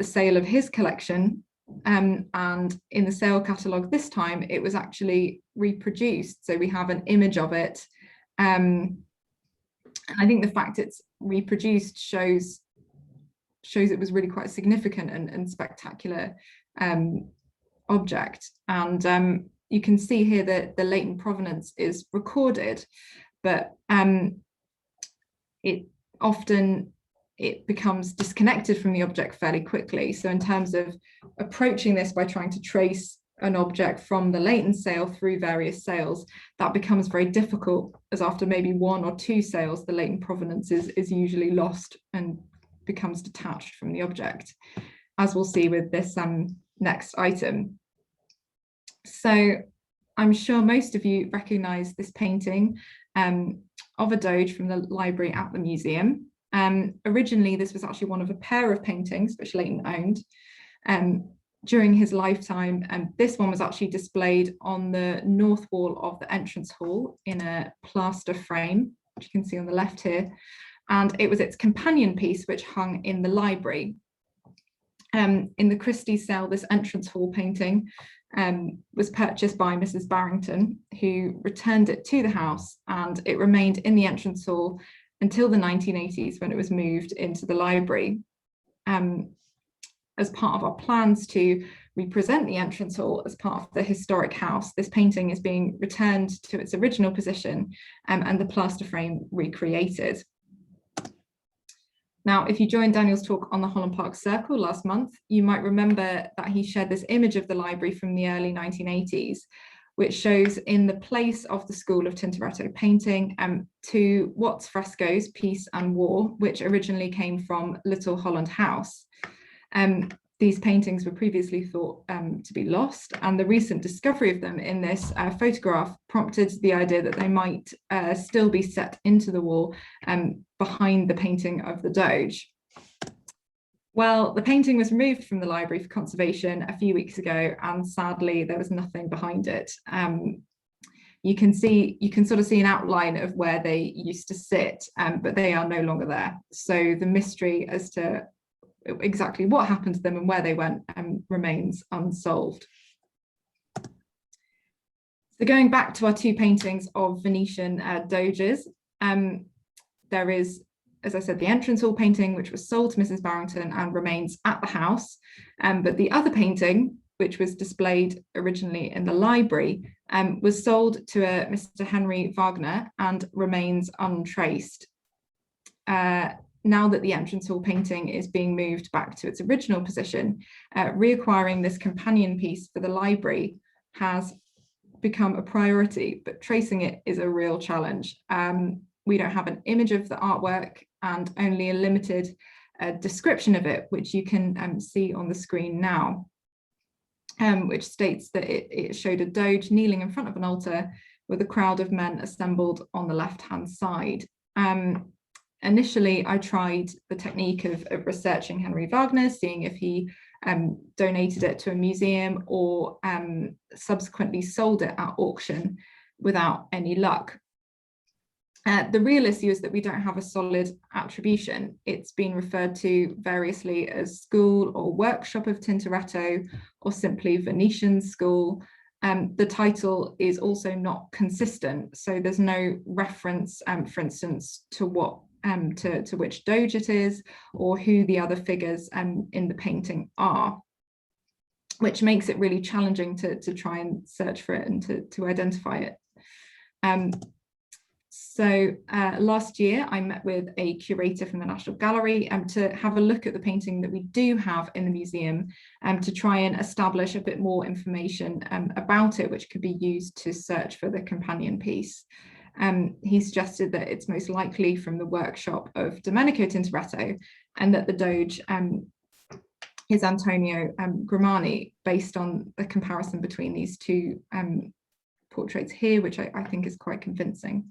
sale of his collection, and in the sale catalogue this time it was actually reproduced, so we have an image of it. I think the fact it's reproduced shows it was really quite a significant and spectacular object. And you can see here that the Leighton provenance is recorded, but it becomes disconnected from the object fairly quickly. So in terms of approaching this by trying to trace an object from the Leighton sale through various sales, that becomes very difficult, as after maybe one or two sales, the Leighton provenance is usually lost and becomes detached from the object, as we'll see with this next item. So I'm sure most of you recognize this painting of a Doge from the library at the museum. Originally, this was actually one of a pair of paintings which Leighton owned during his lifetime, and this one was actually displayed on the north wall of the entrance hall in a plaster frame, which you can see on the left here, and it was its companion piece which hung in the library. In the Christie sale, this entrance hall painting was purchased by Mrs. Barrington, who returned it to the house, and it remained in the entrance hall until the 1980s, when it was moved into the library. As part of our plans to represent the entrance hall as part of the historic house, this painting is being returned to its original position and the plaster frame recreated. Now, if you joined Daniel's talk on the Holland Park Circle last month, you might remember that he shared this image of the library from the early 1980s, which shows in the place of the School of Tintoretto painting to Watts frescoes, Peace and War, which originally came from Little Holland House. These paintings were previously thought to be lost, and the recent discovery of them in this photograph prompted the idea that they might still be set into the wall behind the painting of the Doge. Well, the painting was removed from the library for conservation a few weeks ago, and sadly there was nothing behind it. You can sort of see an outline of where they used to sit, but they are no longer there. So the mystery as to exactly what happened to them and where they went remains unsolved. So going back to our two paintings of Venetian Doges, There is, as I said, the entrance hall painting, which was sold to Mrs. Barrington and remains at the house. But the other painting, which was displayed originally in the library, was sold to a Mr. Henry Wagner and remains untraced. Now that the entrance hall painting is being moved back to its original position, reacquiring this companion piece for the library has become a priority, but tracing it is a real challenge. We don't have an image of the artwork and only a limited description of it, which you can see on the screen now, which states that it showed a doge kneeling in front of an altar with a crowd of men assembled on the left-hand side. Initially, I tried the technique of researching Henry Wagner, seeing if he donated it to a museum or subsequently sold it at auction, without any luck. The real issue is that we don't have a solid attribution. It's been referred to variously as school or workshop of Tintoretto, or simply Venetian school. The title is also not consistent, so there's no reference, for instance, to what to which doge it is, or who the other figures in the painting are, which makes it really challenging to try and search for it and to identify it. So last year I met with a curator from the National Gallery to have a look at the painting that we do have in the museum, to try and establish a bit more information about it, which could be used to search for the companion piece. He suggested that it's most likely from the workshop of Domenico Tintoretto, and that the doge is Antonio Grimani, based on the comparison between these two portraits here, which I think is quite convincing.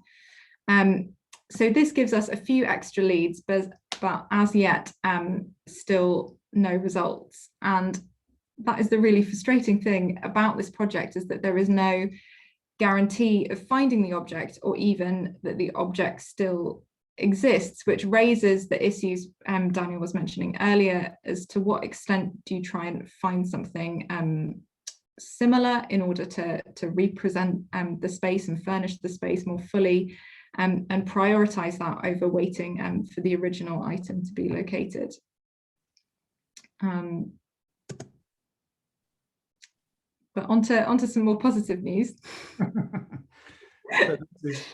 So this gives us a few extra leads, but as yet still no results. And that is the really frustrating thing about this project, is that there is no guarantee of finding the object, or even that the object still exists, which raises the issues Daniel was mentioning earlier, as to what extent do you try and find something similar in order to represent the space and furnish the space more fully, and prioritize that over waiting for the original item to be located. But onto some more positive news. So this is,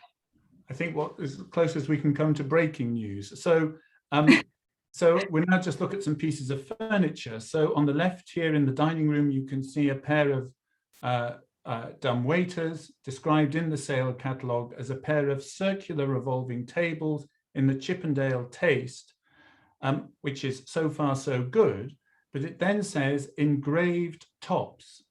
I think, what is close as we can come to breaking news. So, so we'll now just look at some pieces of furniture. So on the left here in the dining room, you can see a pair of dumb waiters, described in the sale catalogue as a pair of circular revolving tables in the Chippendale taste, which is so far so good, but it then says engraved tops.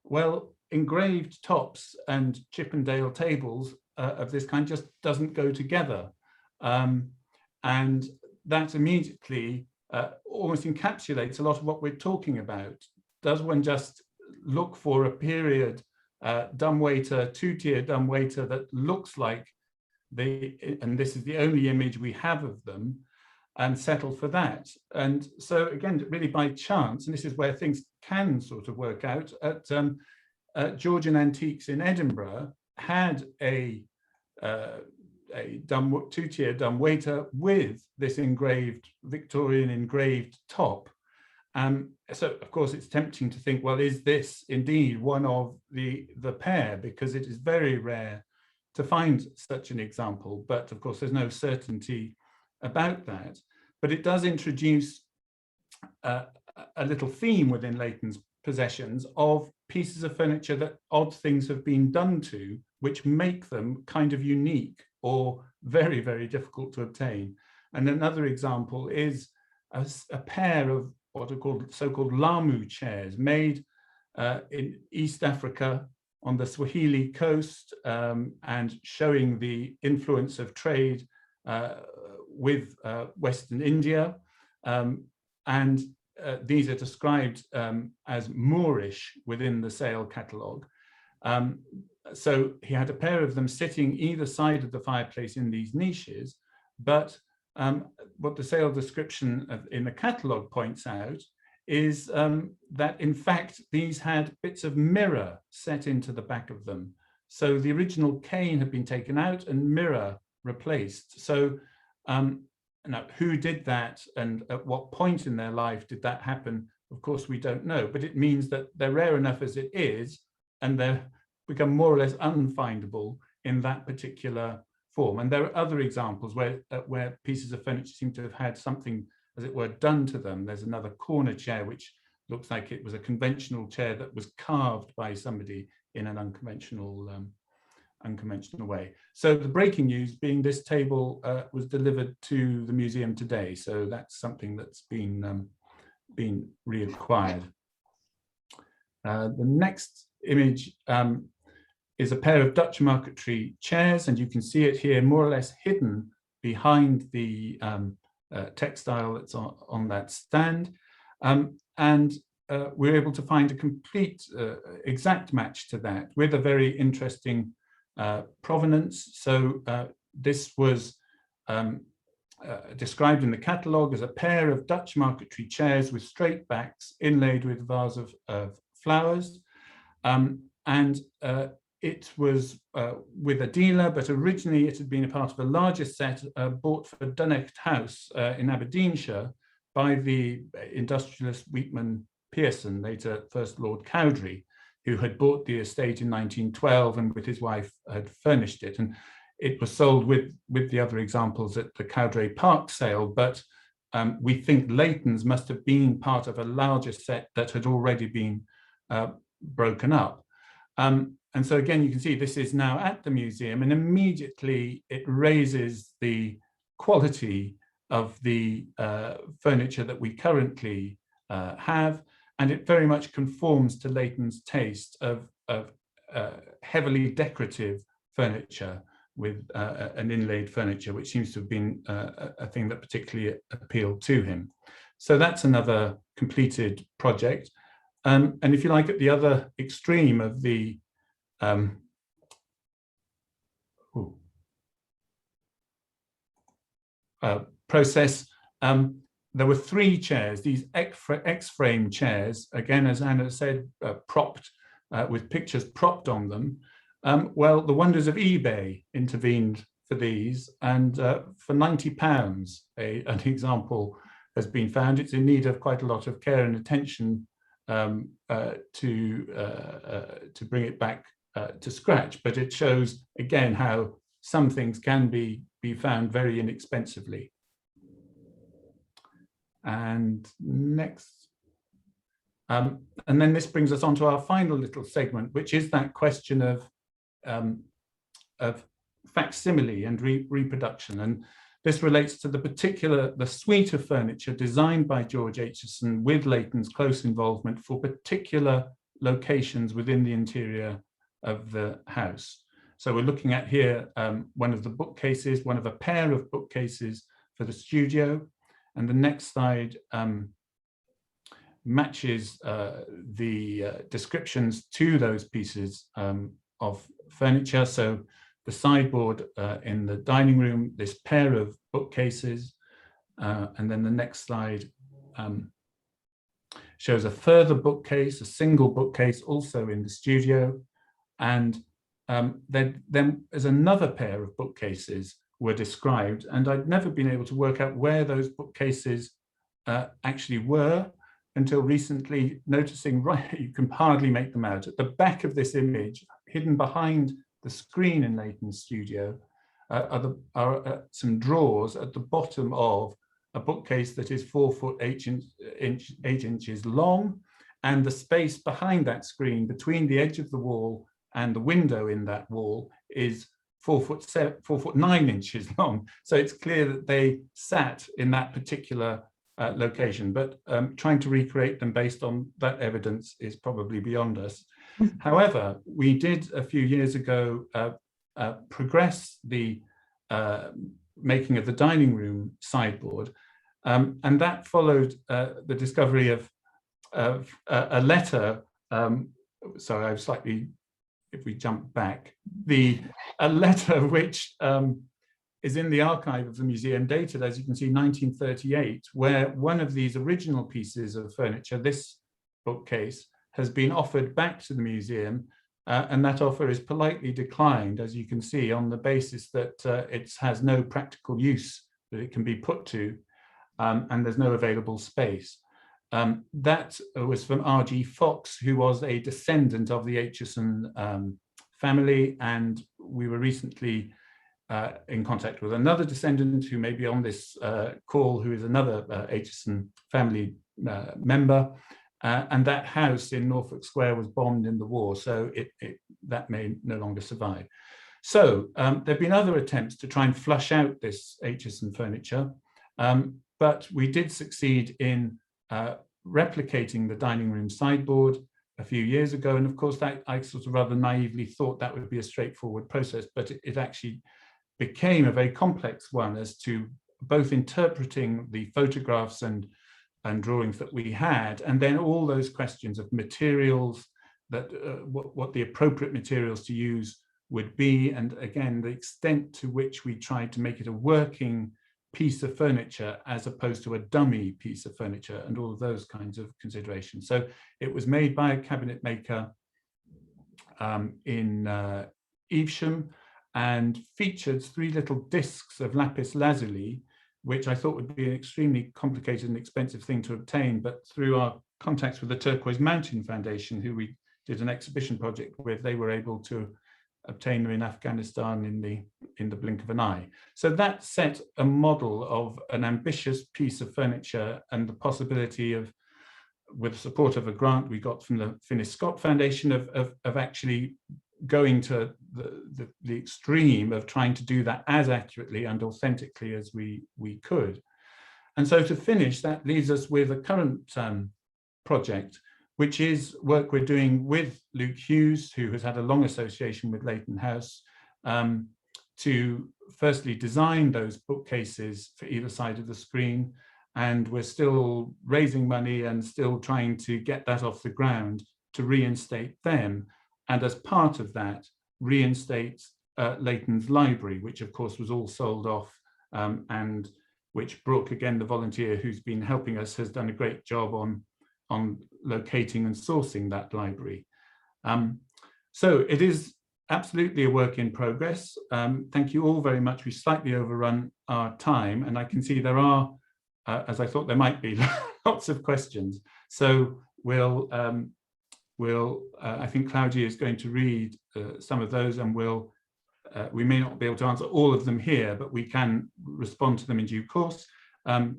Well, engraved tops and Chippendale tables of this kind just doesn't go together. And that immediately almost encapsulates a lot of what we're talking about. Does one just look for a period dumbwaiter, two-tier dumbwaiter that looks like and this is the only image we have of them, and settle for that? And so again, really by chance, and this is where things can sort of work out, at Georgian Antiques in Edinburgh had a two-tier dumbwaiter with this engraved, Victorian engraved top. So of course it's tempting to think, well, is this indeed one of the pair? Because it is very rare to find such an example, but of course there's no certainty about that. But it does introduce a little theme within Leighton's possessions of pieces of furniture that odd things have been done to, which make them kind of unique or very, very difficult to obtain. And another example is a pair of what are called so-called Lamu chairs, made in East Africa on the Swahili coast, and showing the influence of trade with Western India. And these are described as Moorish within the sale catalogue. So he had a pair of them sitting either side of the fireplace in these niches, but what the sale description in the catalogue points out is that in fact these had bits of mirror set into the back of them. So the original cane had been taken out and mirror replaced. So now, who did that and at what point in their life did that happen? Of course, we don't know, but it means that they're rare enough as it is, and they become more or less unfindable in that particular form. And there are other examples where pieces of furniture seem to have had something, as it were, done to them. There's another corner chair which looks like it was a conventional chair that was carved by somebody in an unconventional way. So the breaking news being this table was delivered to the museum today. So that's something that's been reacquired. The next image is a pair of Dutch marquetry chairs, and you can see it here more or less hidden behind the textile that's on that stand. We're able to find a complete exact match to that with a very interesting provenance. So this was described in the catalogue as a pair of Dutch marquetry chairs with straight backs inlaid with vase of flowers. It was with a dealer, but originally it had been a part of a larger set bought for Leighton House in Aberdeenshire by the industrialist Weetman Pearson, later First Lord Cowdray, who had bought the estate in 1912 and with his wife had furnished it. And it was sold with the other examples at the Cowdray Park sale, but we think Leighton's must have been part of a larger set that had already been broken up. And so again, you can see this is now at the museum, and immediately it raises the quality of the furniture that we currently have, and it very much conforms to Leighton's taste of heavily decorative furniture with an inlaid furniture, which seems to have been a thing that particularly appealed to him. So that's another completed project. And if you like, at the other extreme of the process, there were three chairs, these X-frame chairs, again, as Anna said, propped with pictures propped on them. Well, the wonders of eBay intervened for these, and for £90, an example has been found. It's in need of quite a lot of care and attention to bring it back to scratch, but it shows again how some things can be found very inexpensively. And next, and then this brings us on to our final little segment, which is that question of facsimile and reproduction. And this relates to the suite of furniture designed by George Aitchison with Leighton's close involvement for particular locations within the interior of the house. So we're looking at here one of the bookcases, one of a pair of bookcases for the studio, and the next slide matches the descriptions to those pieces of furniture. So the sideboard in the dining room, this pair of bookcases, and then the next slide shows a further bookcase, a single bookcase also in the studio, and then there's another pair of bookcases were described, and I'd never been able to work out where those bookcases actually were until recently, noticing, right, you can hardly make them out. At the back of this image, hidden behind the screen in Leighton's studio, are some drawers at the bottom of a bookcase that is 4 foot 8 inches long, and the space behind that screen between the edge of the wall and the window in that wall is 4 foot 9 inches long. So it's clear that they sat in that particular location, but trying to recreate them based on that evidence is probably beyond us. However, we did a few years ago progress the making of the dining room sideboard, and that followed the discovery of a letter. Sorry, I've slightly, if we jump back, a letter which is in the archive of the museum, dated, as you can see, 1938, where one of these original pieces of furniture, this bookcase, has been offered back to the museum and that offer is politely declined, as you can see, on the basis that it has no practical use that it can be put to, and there's no available space. That was from R.G. Fox, who was a descendant of the Aitchison family, and we were recently in contact with another descendant who may be on this call, who is another Aitchison family member, and that house in Norfolk Square was bombed in the war, so that may no longer survive. So there have been other attempts to try and flush out this Aitchison furniture, but we did succeed in replicating the dining room sideboard a few years ago, and of course that I sort of rather naively thought that would be a straightforward process, but it actually became a very complex one as to both interpreting the photographs and drawings that we had, and then all those questions of materials, that what the appropriate materials to use would be, and again the extent to which we tried to make it a working piece of furniture as opposed to a dummy piece of furniture, and all of those kinds of considerations. So it was made by a cabinet maker in Evesham, and featured 3 little discs of lapis lazuli, which I thought would be an extremely complicated and expensive thing to obtain, but through our contacts with the Turquoise Mountain Foundation, who we did an exhibition project with, they were able to obtain them in Afghanistan in the blink of an eye. So that set a model of an ambitious piece of furniture, and the possibility of, with the support of a grant we got from the Finis Scott Foundation, of actually going to the extreme of trying to do that as accurately and authentically as we could. And so to finish, that leaves us with a current project, which is work we're doing with Luke Hughes, who has had a long association with Leighton House, to firstly design those bookcases for either side of the screen. And we're still raising money and still trying to get that off the ground to reinstate them. And as part of that, reinstate Leighton's library, which of course was all sold off, and which Brooke, again, the volunteer who's been helping us, has done a great job on locating and sourcing that library. So it is absolutely a work in progress. Thank you all very much. We slightly overrun our time, and I can see there are, as I thought there might be, lots of questions. So I think Claudia is going to read some of those, and we may not be able to answer all of them here, but we can respond to them in due course.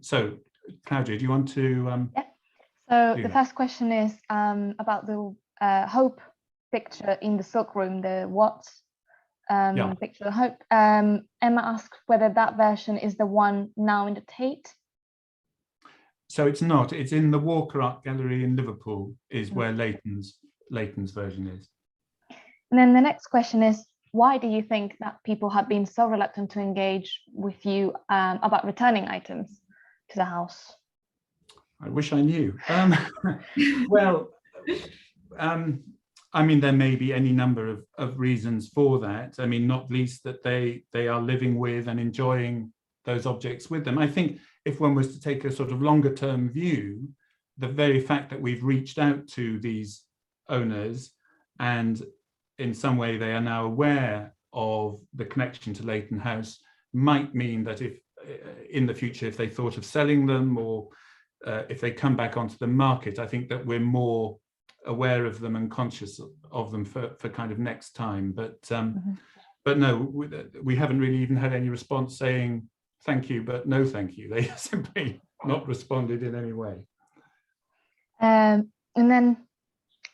So Claudia, do you want to? Yeah. So the first question is about the Hope picture in the Silk Room, the Watts picture of Hope. Emma asked whether that version is the one now in the Tate. So it's not. It's in the Walker Art Gallery in Liverpool, is where Leighton's version is. And then the next question is, why do you think that people have been so reluctant to engage with you about returning items to the house? I wish I knew. Well, I mean, there may be any number of reasons for that. I mean, not least that they are living with and enjoying those objects with them. I think if one was to take a sort of longer term view, the very fact that we've reached out to these owners, and in some way they are now aware of the connection to Leighton House, might mean that if in the future, if they thought of selling them, or if they come back onto the market, I think that we're more aware of them and conscious of them for kind of next time. But no, we haven't really even had any response saying thank you, but no thank you. They simply not responded in any way. And then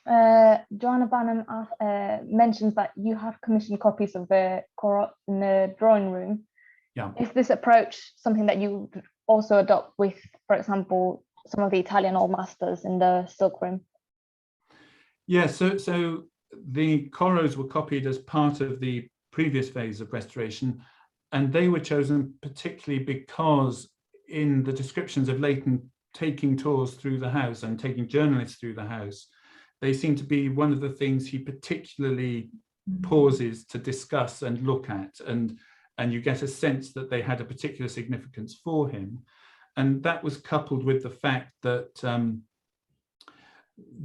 Joanna Banham mentions that you have commissioned copies of the Corot in the drawing room. Yeah. Is this approach something that you also adopt with, for example, some of the Italian old masters in the Silk Room? Yeah, so the Corros were copied as part of the previous phase of restoration, and they were chosen particularly because in the descriptions of Leighton taking tours through the house and taking journalists through the house, they seem to be one of the things he particularly pauses to discuss and look at, and you get a sense that they had a particular significance for him. And that was coupled with the fact that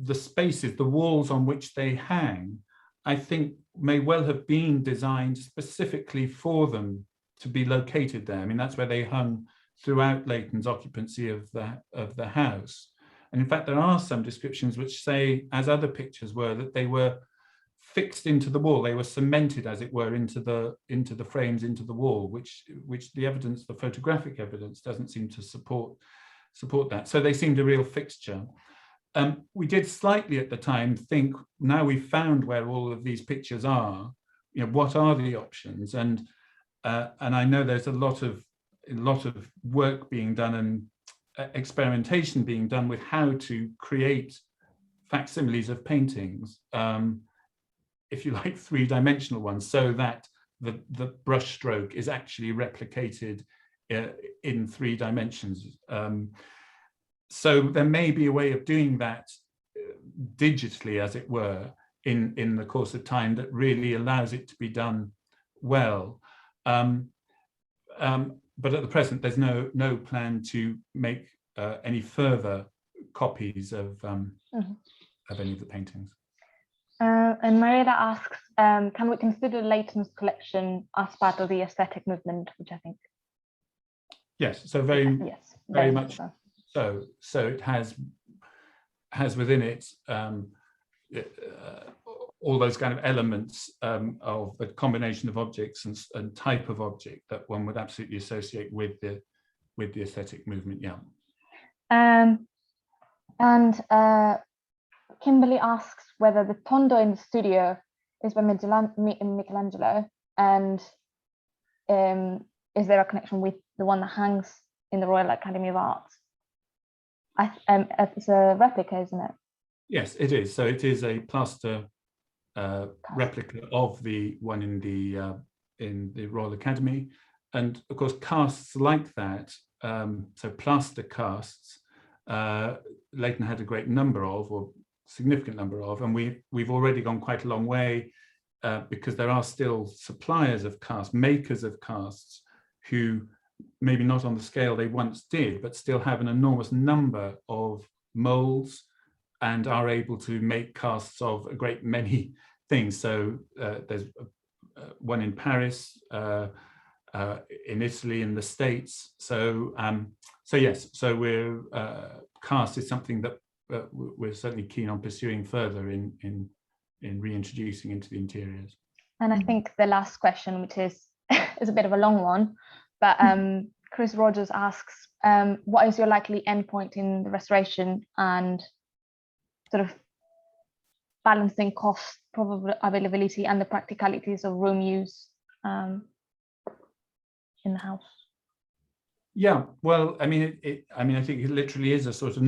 the spaces, the walls on which they hang, I think may well have been designed specifically for them to be located there. I mean, that's where they hung throughout Leighton's occupancy of the house. And in fact, there are some descriptions which say, as other pictures were, that they were fixed into the wall. They were cemented, as it were, into the frames, into the wall, which the evidence, the photographic evidence, doesn't seem to support that. So they seemed a real fixture. We did slightly at the time think, now we've found where all of these pictures are, you know, what are the options? And I know there's a lot of work being done and experimentation being done with how to create facsimiles of paintings, if you like, three-dimensional ones, so that the brush stroke is actually replicated in 3 dimensions. So there may be a way of doing that digitally, as it were, in the course of time that really allows it to be done well. But at the present, there's no plan to make any further copies of any of the paintings. And Marietta asks, can we consider Leighton's collection as part of the aesthetic movement, which I think. Yes, so very much so. So it has within it all those kind of elements of the combination of objects and type of object that one would absolutely associate with the aesthetic movement. Yeah. And Kimberly asks whether the tondo in the studio is by Michelangelo, and is there a connection with the one that hangs in the Royal Academy of Arts? It's a replica, isn't it? Yes, it is. So it is a plaster replica of the one in the Royal Academy, and of course casts like that. So plaster casts, Leighton had a great number of, or significant number of, and we've already gone quite a long way because there are still suppliers of casts, makers of casts, who maybe not on the scale they once did, but still have an enormous number of molds and are able to make casts of a great many things. So there's one in Paris, in Italy, in the States. So yes, so we're cast is something that we're certainly keen on pursuing further in reintroducing into the interiors. And I think the last question, which is a bit of a long one, but Chris Rogers asks, what is your likely endpoint in the restoration, and sort of balancing cost, probable availability, and the practicalities of room use in the house? Yeah, well, I mean, I think it literally is a sort of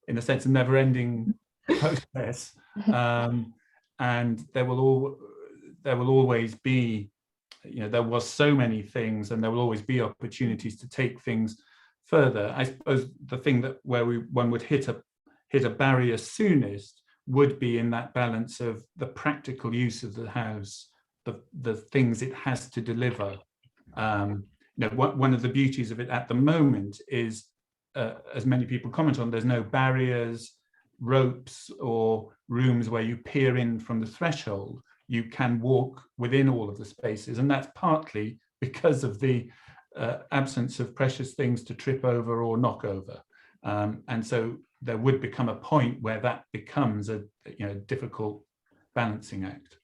in a sense, a never-ending process, and there will always be, you know, there was so many things, and there will always be opportunities to take things further. I suppose the thing that one would hit a barrier soonest would be in that balance of the practical use of the house, the things it has to deliver. You know, one of the beauties of it at the moment is, as many people comment on, there's no barriers, ropes, or rooms where you peer in from the threshold. You can walk within all of the spaces, and that's partly because of the absence of precious things to trip over or knock over. And so there would become a point where that becomes a difficult balancing act.